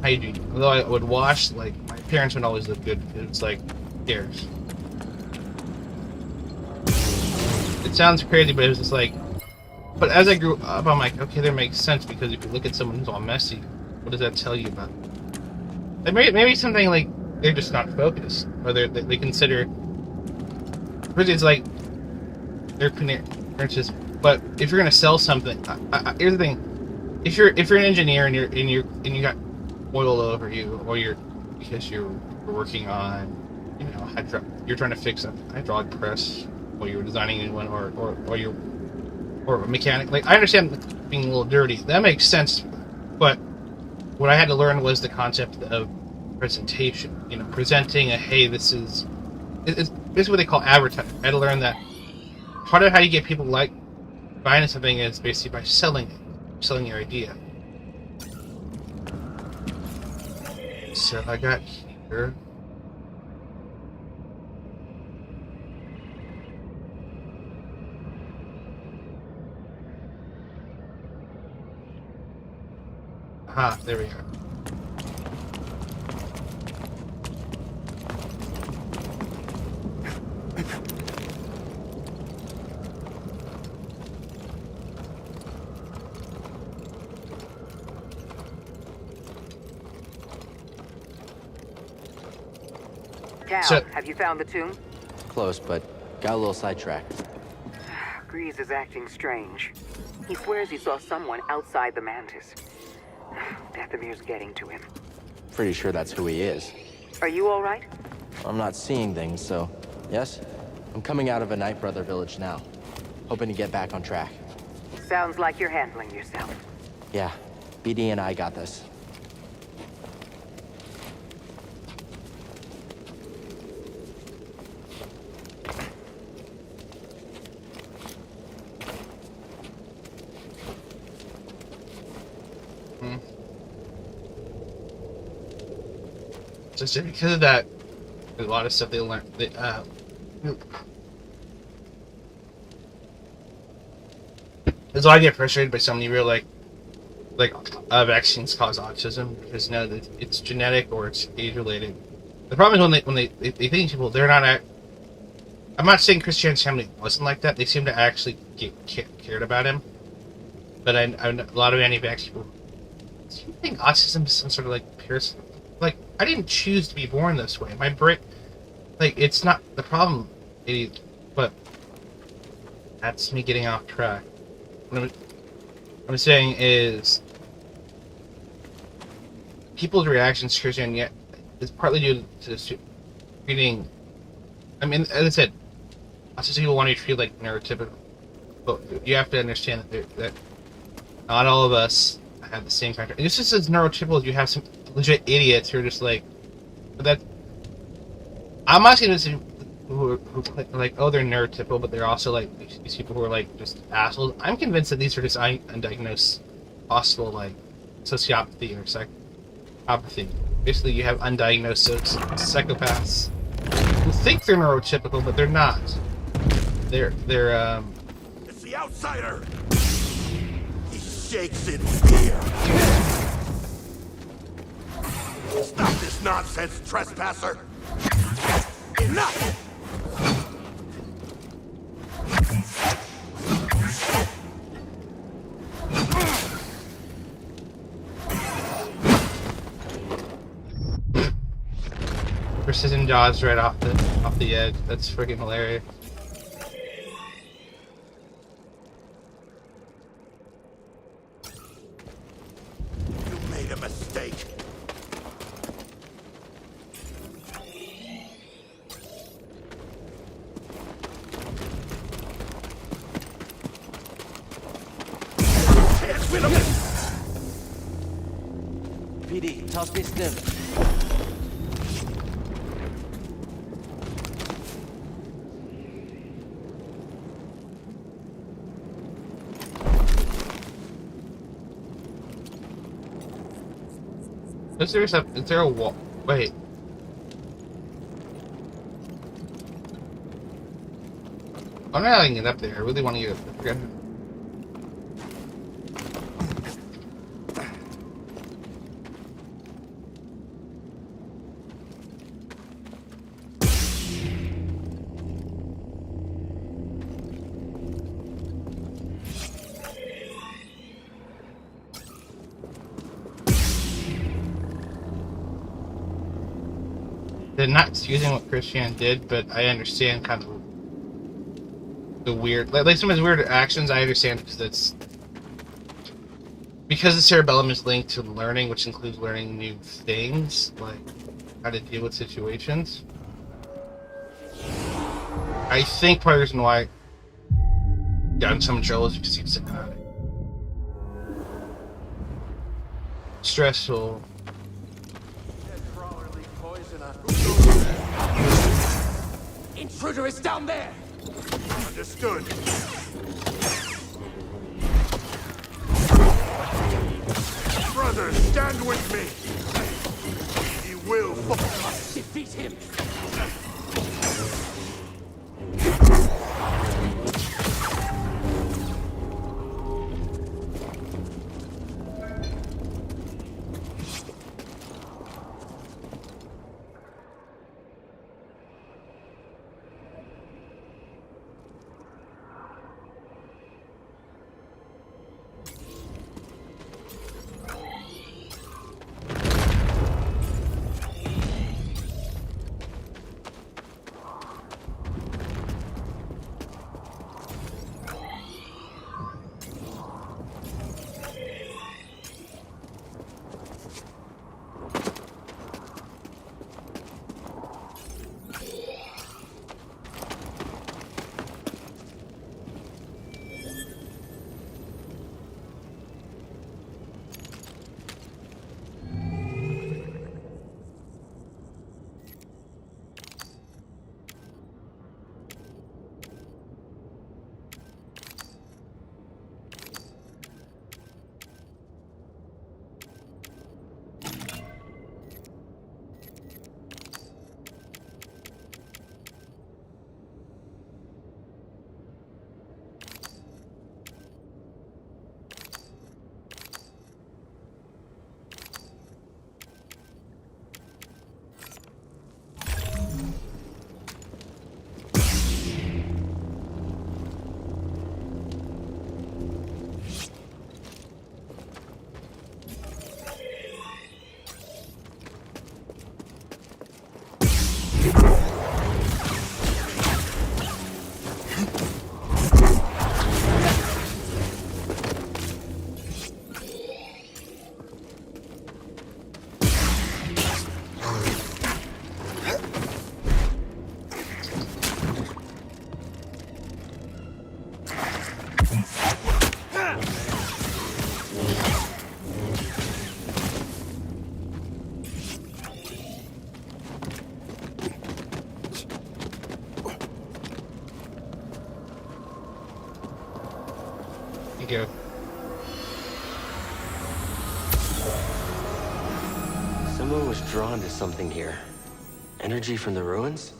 hygiene. Although I would wash, like, my parents would always look good. It was like, who cares? It sounds crazy, but it was just like, but as I grew up, I'm like, okay, that makes sense, because if you look at someone who's all messy, what does that tell you about them? Like maybe something like they're just not focused, or they consider, it's like their parents just. But if you're gonna sell something, here's the thing: if you're an engineer and you got oil over you, or because you're working on, you're trying to fix a hydraulic press, or you're designing a new one, or a mechanic. Like, I understand being a little dirty. That makes sense. But what I had to learn was the concept of presentation. Presenting hey, this is what they call advertising. I had to learn that part of how you get people buying something is basically by selling your idea. So I got here. Ah, there we go. Cal, have you found the tomb? Close, but got a little sidetracked. Grease is acting strange. He swears he saw someone outside the Mantis. Dathomir's getting to him. Pretty sure that's who he is. Are you all right? I'm not seeing things, so yes. I'm coming out of a Night Brother village now. Hoping to get back on track. Sounds like you're handling yourself. Yeah, BD and I got this. Just because of that, there's a lot of stuff they learn. That's why I get frustrated by so many real vaccines cause autism, because that it's genetic or it's age related. The problem is when they think people, they're not. I'm not saying Christian's family wasn't like that. They seem to actually cared about him. But I a lot of anti-vax people. Do you think autism is some sort of piercing? I didn't choose to be born this way. My brain, it's not the problem, idiot. But that's me getting off track. What I'm saying is, people's reactions to Christianity is partly due to treating. I mean, as I said, autistic people want to be treated like neurotypical, but you have to understand that not all of us have the same factor. It's just as neurotypical as you have some legit idiots who are just that. I'm not saying this who oh, they're neurotypical, but they're also these people who are just assholes. I'm convinced that these are just undiagnosed possible sociopathy or psychopathy. Basically, you have undiagnosed psychopaths who think they're neurotypical, but they're not. They're It's the outsider. He shakes in fear. Stop this nonsense, trespasser! Enough! precision dodge right off the edge. That's freaking hilarious. You made a mistake. PD, toss me stim. Is there a wall? Wait. I'm not getting it up there. I really want to get up there. They're not excusing what Christian did, but I understand kind of the weird, some of his weird actions. I understand because because the cerebellum is linked to learning, which includes learning new things, like how to deal with situations. I think part of the reason why got in so much trouble is because he's psychotic. Stressful. Intruder is down there! Understood. Brothers, stand with me. He will fall. Must defeat him! Go. Someone was drawn to something here. Energy from the ruins?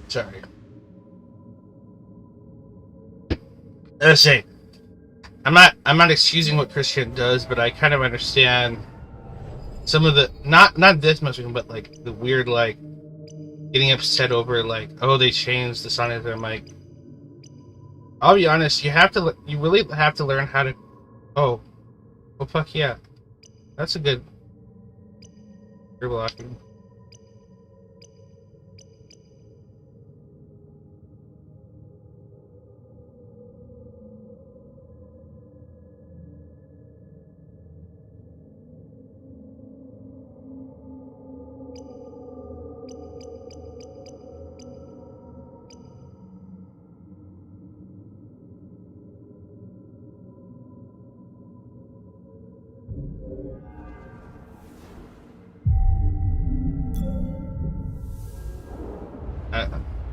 Sorry. Let's see. I'm not excusing what Christian does, but I kind of understand some of the not this much, but like the weird like getting upset over like, oh, they changed the song. I'm like, I'll be honest, you really have to learn how to. Oh, well, fuck yeah, that's a good. You're blocking.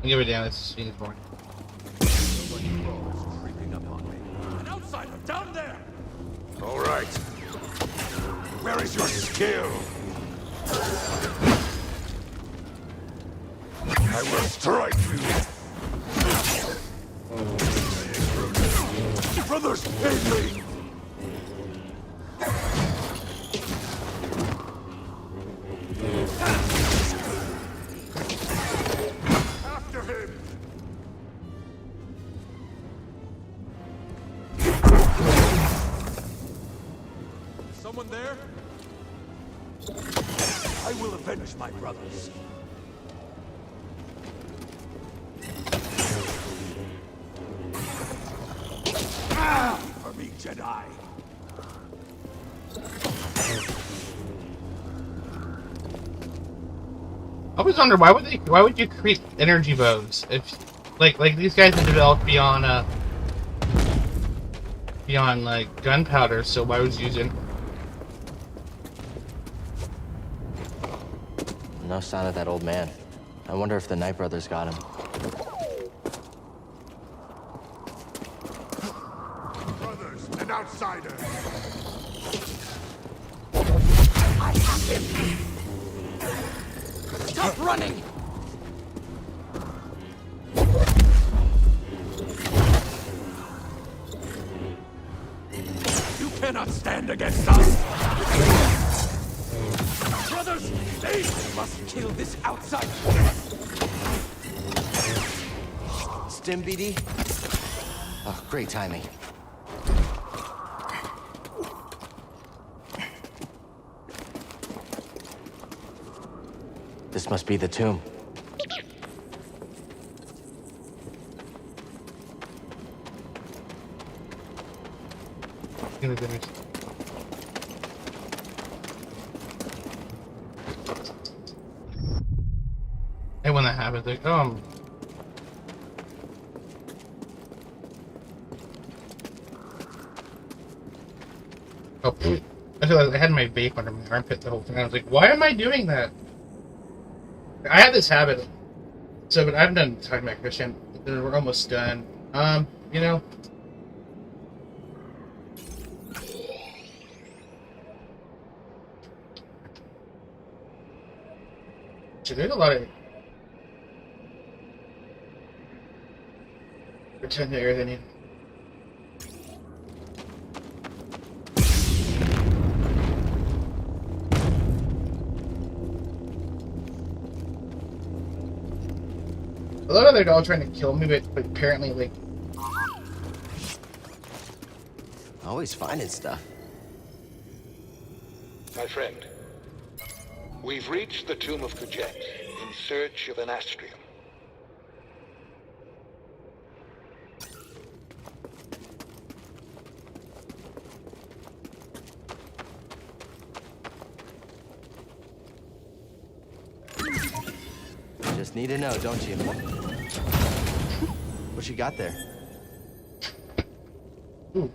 Give it down. It's speaking for me. Creeping up on me. An outsider down there! All right. Where is your skill? I will strike you. Brothers, aid me! After him! Someone there? I will avenge my brothers. For me, Jedi. I always wonder why would you create energy bows if like these guys have developed beyond like gunpowder, so why was using No sign of that old man. I wonder if the Knight brothers got him. Brothers and outsiders. I have him! Stop running! You cannot stand against us. Brothers, they Must kill this outsider! Stim BD? Oh, great timing. This must be the tomb. gonna finish? And when that happens, like, oh, I realized I had my vape under my armpit the whole time. I was like, why am I doing that? I have this habit. So, but I'm done talking about Christian. We're almost done. You know. So there's a lot of pretend there than you. A lot of they're all trying to kill me, but apparently, like, Always finding stuff. My friend, we've reached the tomb of Kujet in search of an astrium. You just need to know, don't you? What you got there? ooh.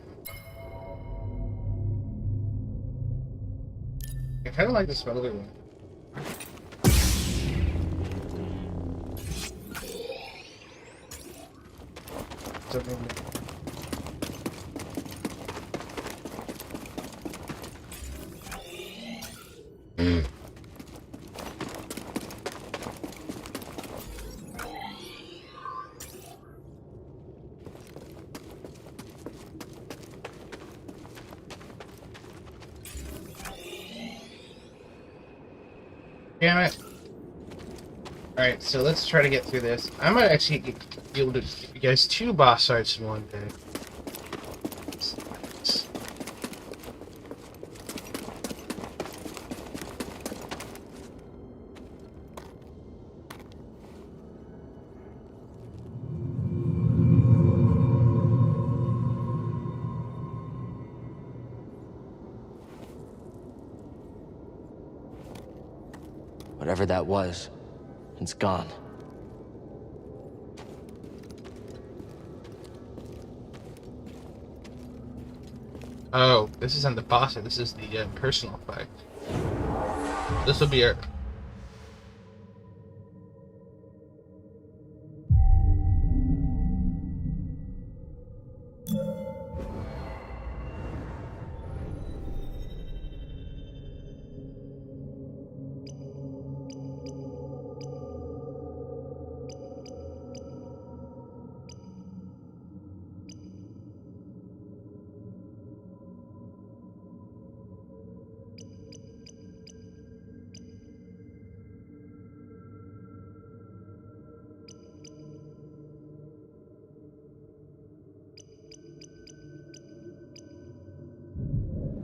I kind of like the smell of it one. Something. Damn it. Alright, so let's try to get through this. I might actually be able to give you guys 2 boss fights in one day. Whatever that was, it's gone. Oh, this isn't the boss fight, this is the personal fight. This will be our...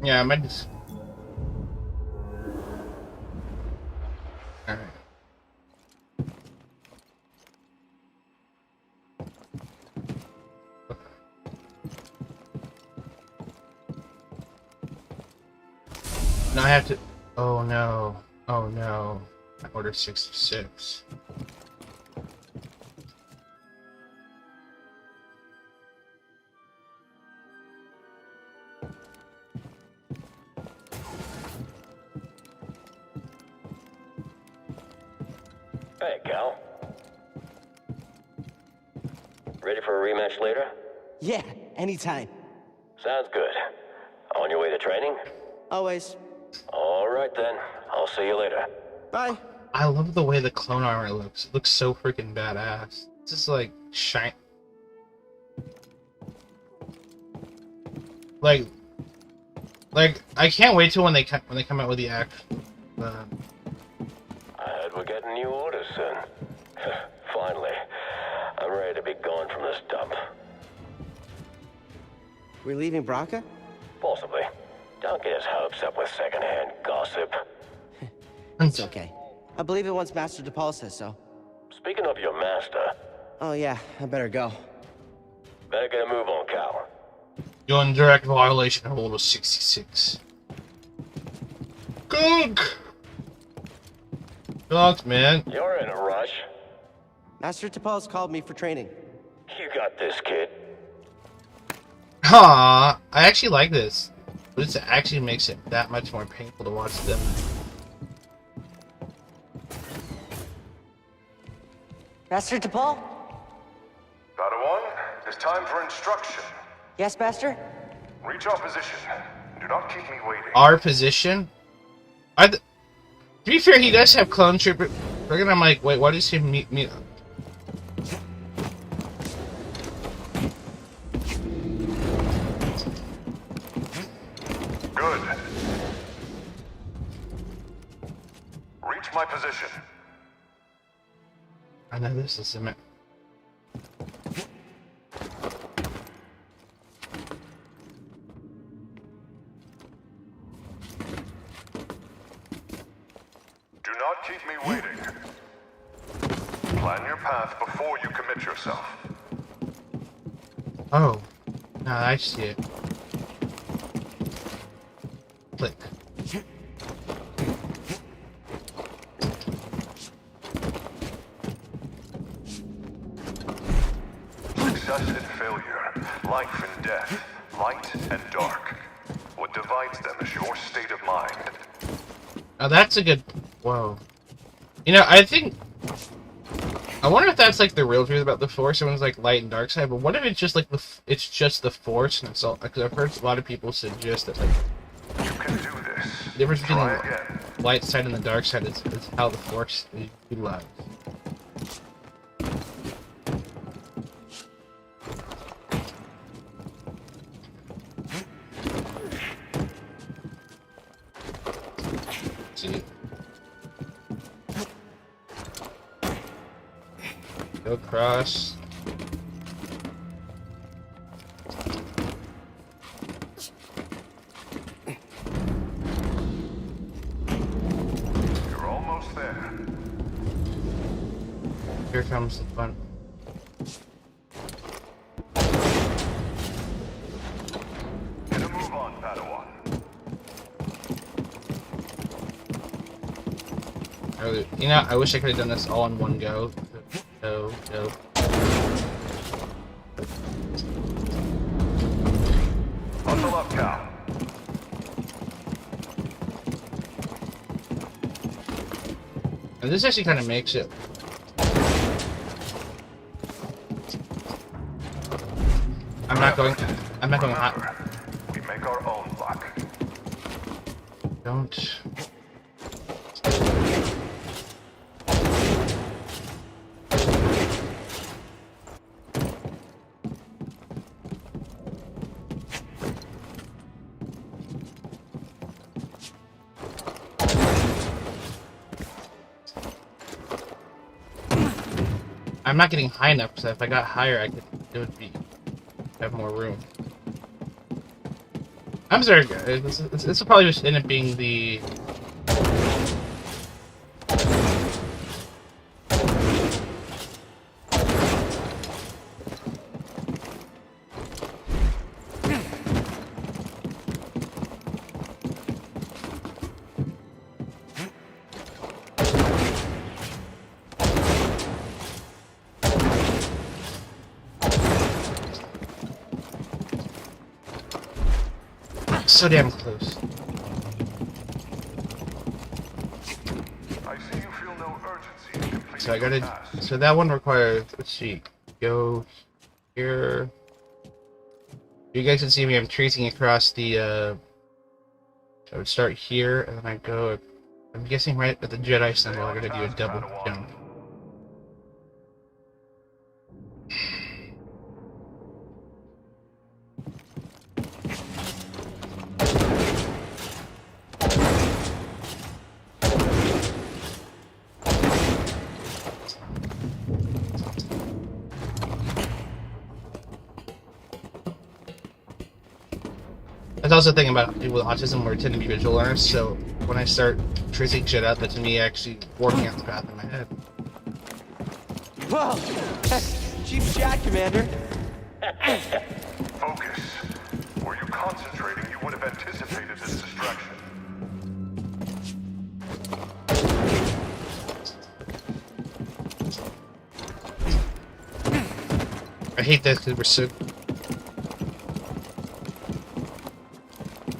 Yeah, I might just... I have to. Oh no. Oh no. I ordered 66. Hey, Cal. Ready for a rematch later? Yeah, anytime. Sounds good. On your way to training? Always. All right then. I'll see you later. Bye. I love the way the clone armor looks. It looks so freaking badass. It's just like shine. Like I can't wait till when they come out with the action. I heard we're getting new orders soon. Finally. I'm ready to be gone from this dump. We're leaving Braca? Possibly. Don't get his hopes up with secondhand gossip. It's okay. I believe it once Master DePaul says so. Speaking of your master, Oh yeah, I better go. better get a move on, Cal. You're in direct violation of Order 66. Gunk! Gunk, man. You're in a rush. Master DePaul's called me for training. You got this, kid. Ha! I actually like this. But it actually makes it that much more painful to watch them. Master DePaul? Padawan, it's time for instruction. Yes, Master? Reach our position. Do not keep me waiting. Our position? To be fair, he does have clone trooper. And I'm like, wait, why does he meet me? Good. Reach my position. I know this is a. Do not keep me waiting. Plan your path before you commit yourself. Oh. No, I see it. Click. Success and failure, life and death, light and dark. What divides them is your state of mind. Oh, that's a good. Whoa. You know, I think. I wonder if that's like the real truth about the Force. Everyone's like light and dark side, but what if it's just like it's just the Force and it's all? Because I've heard a lot of people suggest that like You can do this. the difference between Try the again. light side and the dark side is how the Force is utilized. See. Go across. You're almost there. Here comes the fun. Get a move on, Padawan. You know, I wish I could have done this all in one go. No. Hustle up, Cal. And this actually kind of makes it. I'm not going hot. Remember, we make our own luck. Don't. I'm not getting high enough, because if I got higher, it would have more room. I'm sorry, guys. This will probably just end up being the. so damn close. I see you feel no urgency in completing So I your gotta. task. So that one requires. Let's see. Go here. You guys can see me. I'm tracing across the. I would start here, and then I go. I'm guessing right at the Jedi symbol. I gotta do a double jump. That's also the thing about people with autism, where I tend to be visual learners, so when I start tracing shit out, that's me actually working out the path in my head. Whoa! Cheap shot, Commander. Focus. Were you concentrating, you would have anticipated this distraction. I hate this because we're so...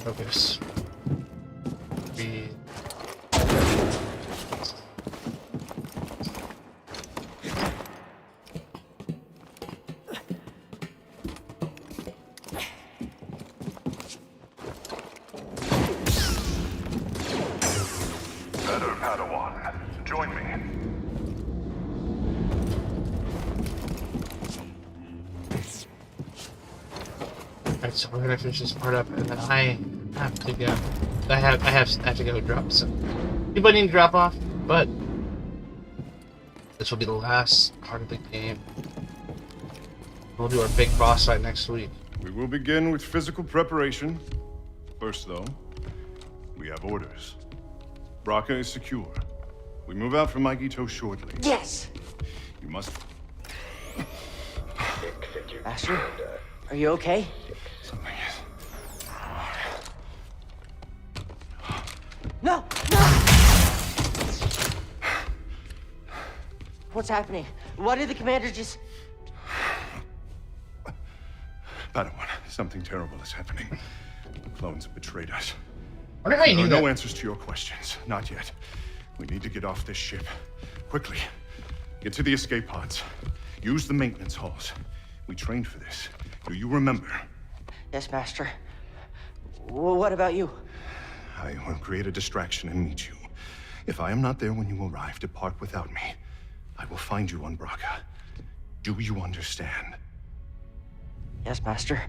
Focus. Breathe. Better, Padawan. Join me. Alright, so we're gonna finish this part up, and then I have to go. I have to go drop some. People need to drop off, but this will be the last part of the game. We'll do our big boss fight next week. We will begin with physical preparation. First, though, we have orders. Braca is secure. We move out from Maikito shortly. Yes! You must... Master, are you okay? Something is... No! No! What's happening? What did the commander just... Padawan, something terrible is happening. The clones have betrayed us. I wonder how you There knew are no that. answers to your questions. Not yet. We need to get off this ship. Quickly. Get to the escape pods. Use the maintenance halls. We trained for this. Do you remember? Yes, Master. What about you? I will create a distraction and meet you. If I am not there when you arrive, depart without me. I will find you on Braca. Do you understand? Yes, Master.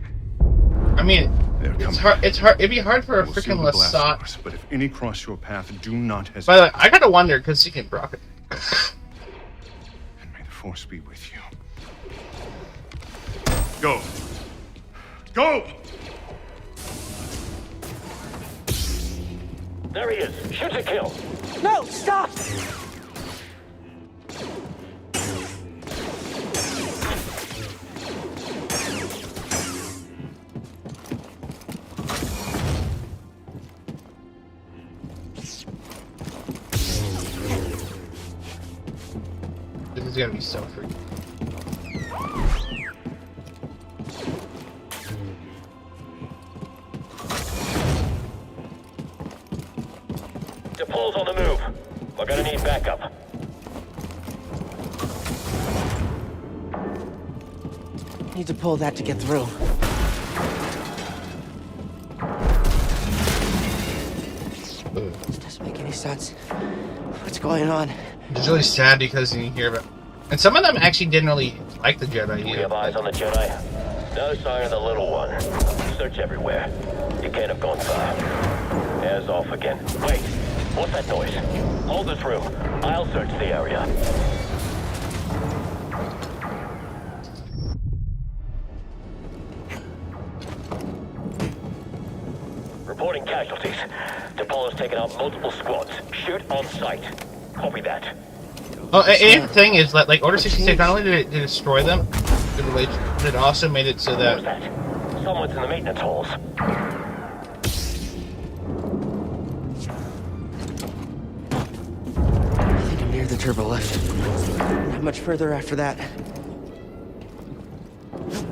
I mean, They're it's coming. hard. It's hard. It'd be hard for a We'll seal freaking the blast Lasat. doors, but if any cross your path, do not hesitate. By the way, I gotta wonder because he can Brock it. And may the Force be with you. Go! Go! There he is. Shoot to kill. No, stop! This is gonna be so freaky. DePaul's on the move. We're gonna need backup. Need to pull that to get through. Doesn't make any sense. What's going on? It's really sad because you hear about, and some of them actually didn't really like the Jedi We either. have eyes on the Jedi. No sign of the little one. Search everywhere. You can't have gone far. Air's off again. Wait, what's that noise? Hold this room. I'll search the area. Reporting casualties. DePaul has taken out multiple squads. Shoot on sight. Copy that. Oh, and the thing is that, like, Order 66, not only did it destroy them, but it also made it so What that... was that? Someone's in the maintenance halls. I think I'm near the turbo lift. Not much further after that.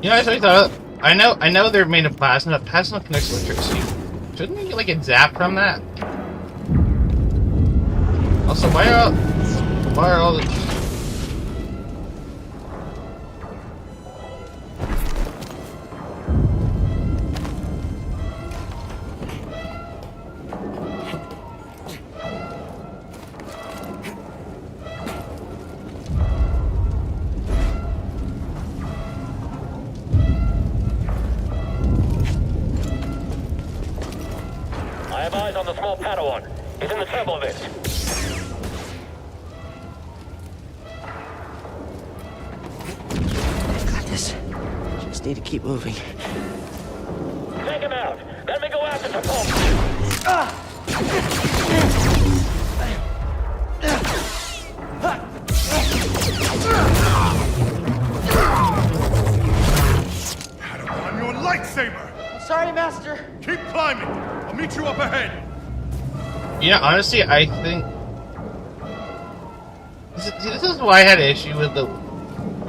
You know, I thought, I know they're made of plasma. Plasma connects electricity Shouldn't we like get zapped from that? Also, why are all the... I have eyes on the small Padawan. He's in the turbo vent. Got this. Just need to keep moving. Take him out. Let me go after Tapon. Padawan, your lightsaber! Sorry, Master. Keep climbing. I'll meet you up ahead. Yeah, honestly, I think this is why I had an issue with the,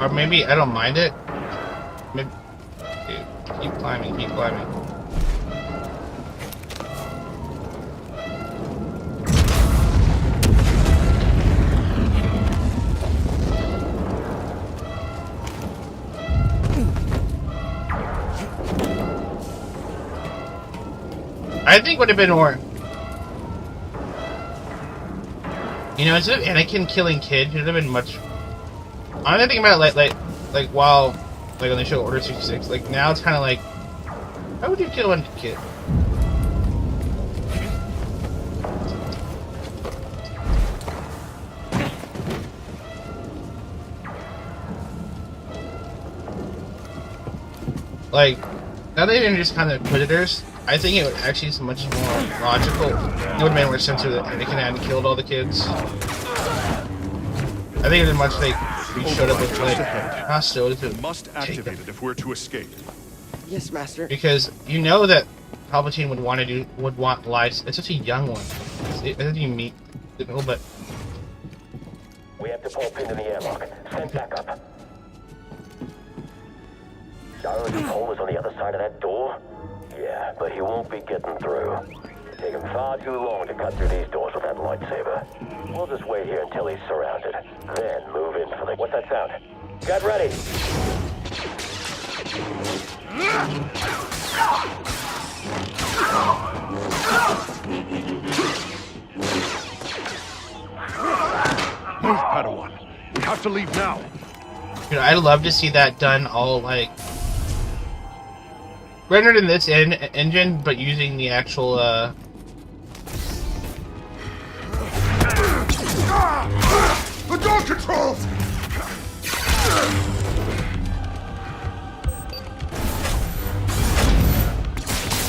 or maybe I don't mind it. Maybe, keep climbing, keep climbing. I think would have been more. You know, instead of Anakin killing kids, it would have been much. I'm thinking about it like while like on the show Order 66. Like now it's kind of like, how would you kill a kid? Like now they didn't just kind of predators. I think it would actually be much more logical. It would have made more sense that Anakin hadn't killed all the kids. I think it was much like we showed up with like hostilities to Must activate it if we're to escape. Yes, Master. Because you know that Palpatine would want lives. It's such a young one. I think you meet a little bit. We have to pull pin in the airlock. Send backup. Gyro Tapon is on the other side of that door? Yeah, but he won't be getting through. It'll take him far too long to cut through these doors with that lightsaber. We'll just wait here until he's surrounded. Then move in for the... What's that sound? Get ready! Move, Padawan. We have to leave now. You know, I'd love to see that done all like rendered in this engine, but using the actual The door controls!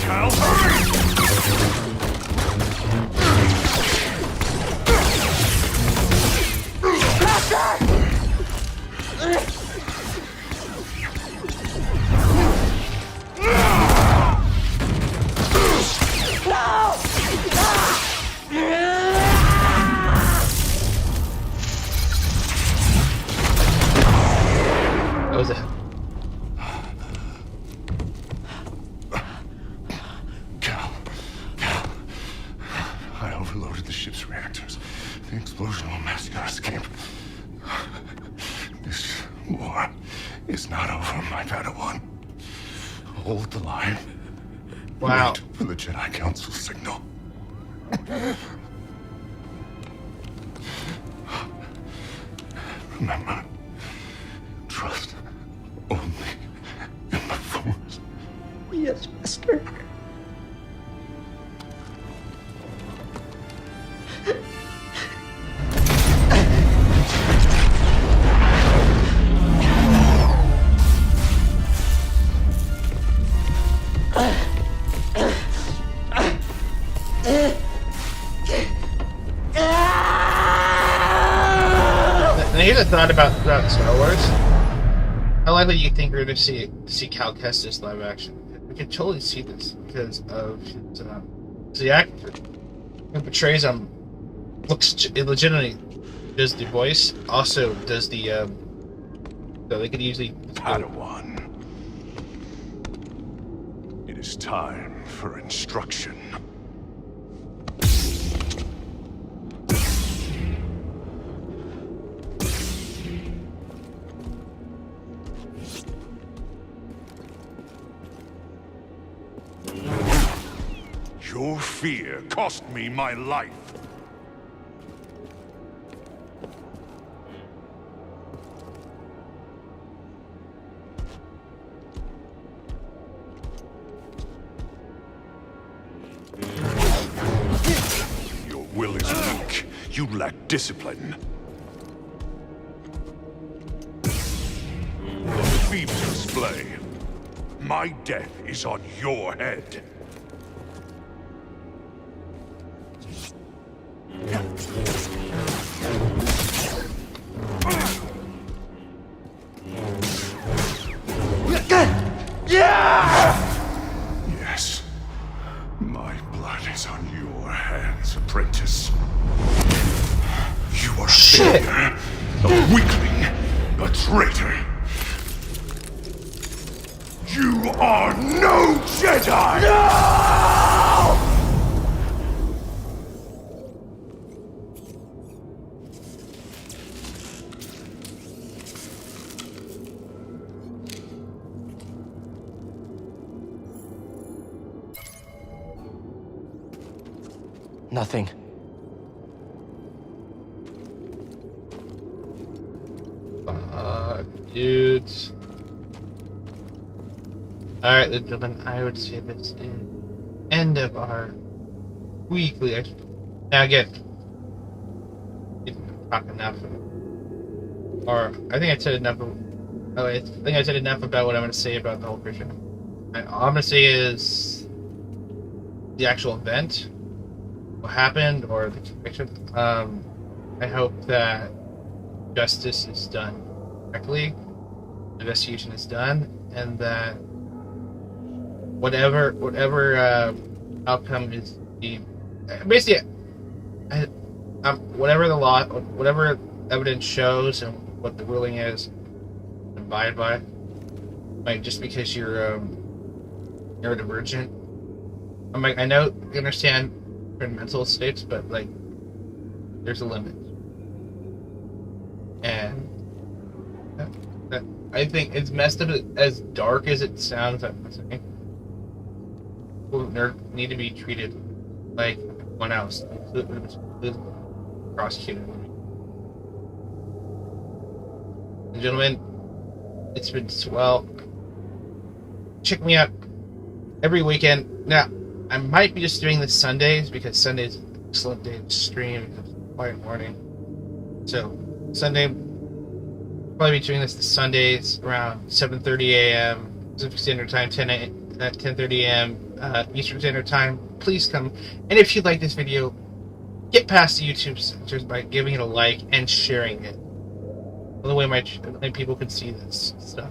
Cal, hurry! What was it? Cal. I overloaded the ship's reactors. The explosion will mask our escape. This war is not over, my Padawan. Hold the line. Wow. Wait for the Jedi Council signal. Remember, trust only in the Force. Yes, Master. And here's a thought about Star Wars. How likely do you think we're going to see Cal Kestis live action? We could totally see this because of his, the actor who portrays him looks legitimately does the voice, also does the so they could usually Padawan. It is is time for instruction. Your fear cost me my life. Your will is weak. You lack discipline. The feeble display. My death is on your head. Yes. My blood is on your hands, apprentice. You are a failure, a weakling, a traitor. You are no Jedi! No! Nothing. Dudes. Alright, gentlemen, I would say this is end of our weekly. Now again, didn't talk enough, or I think I said enough. I think I said enough about what I'm going to say about the whole Christian. All I'm going to say is the actual event, what happened, or the conviction. I hope that justice is done correctly, investigation is done, and that whatever outcome is basically whatever the law, whatever evidence shows, and what the ruling is, abide by. Like, just because you're neurodivergent, I'm like, I know you understand different mental states, but like, there's a limit, and I think it's messed up. As dark as it sounds, I'm saying, people need to be treated like everyone else, prosecuted. And gentlemen, it's been swell. Check me out every weekend. Now, I might be just doing this Sundays, because Sunday's an excellent day to stream. It's a quiet morning. So, Sunday, probably be doing this Sundays around 7:30 a.m. Pacific Standard Time, 10:30 a.m. Eastern Standard Time. Please come. And if you like this video, get past the YouTube censors by giving it a like and sharing it. The way my people can see this stuff.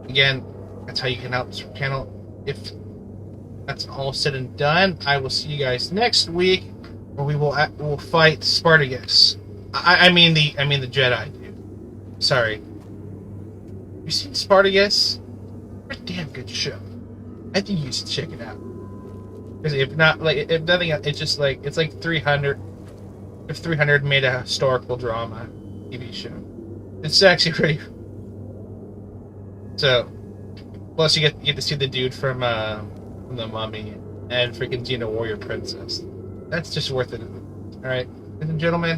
Again, that's how you can help this channel. If that's all said and done, I will see you guys next week, where we'll fight Spartacus. I mean the Jedi, dude. Sorry. You seen Spartacus? It's a damn good show. I think you should check it out. Because if not, like, if nothing else, it's just like, it's like 300. If 300 made a historical drama TV show, it's actually pretty. So, plus you get to see the dude from the Mummy and freaking Xena Warrior Princess. That's just worth it. All right, ladies and gentlemen.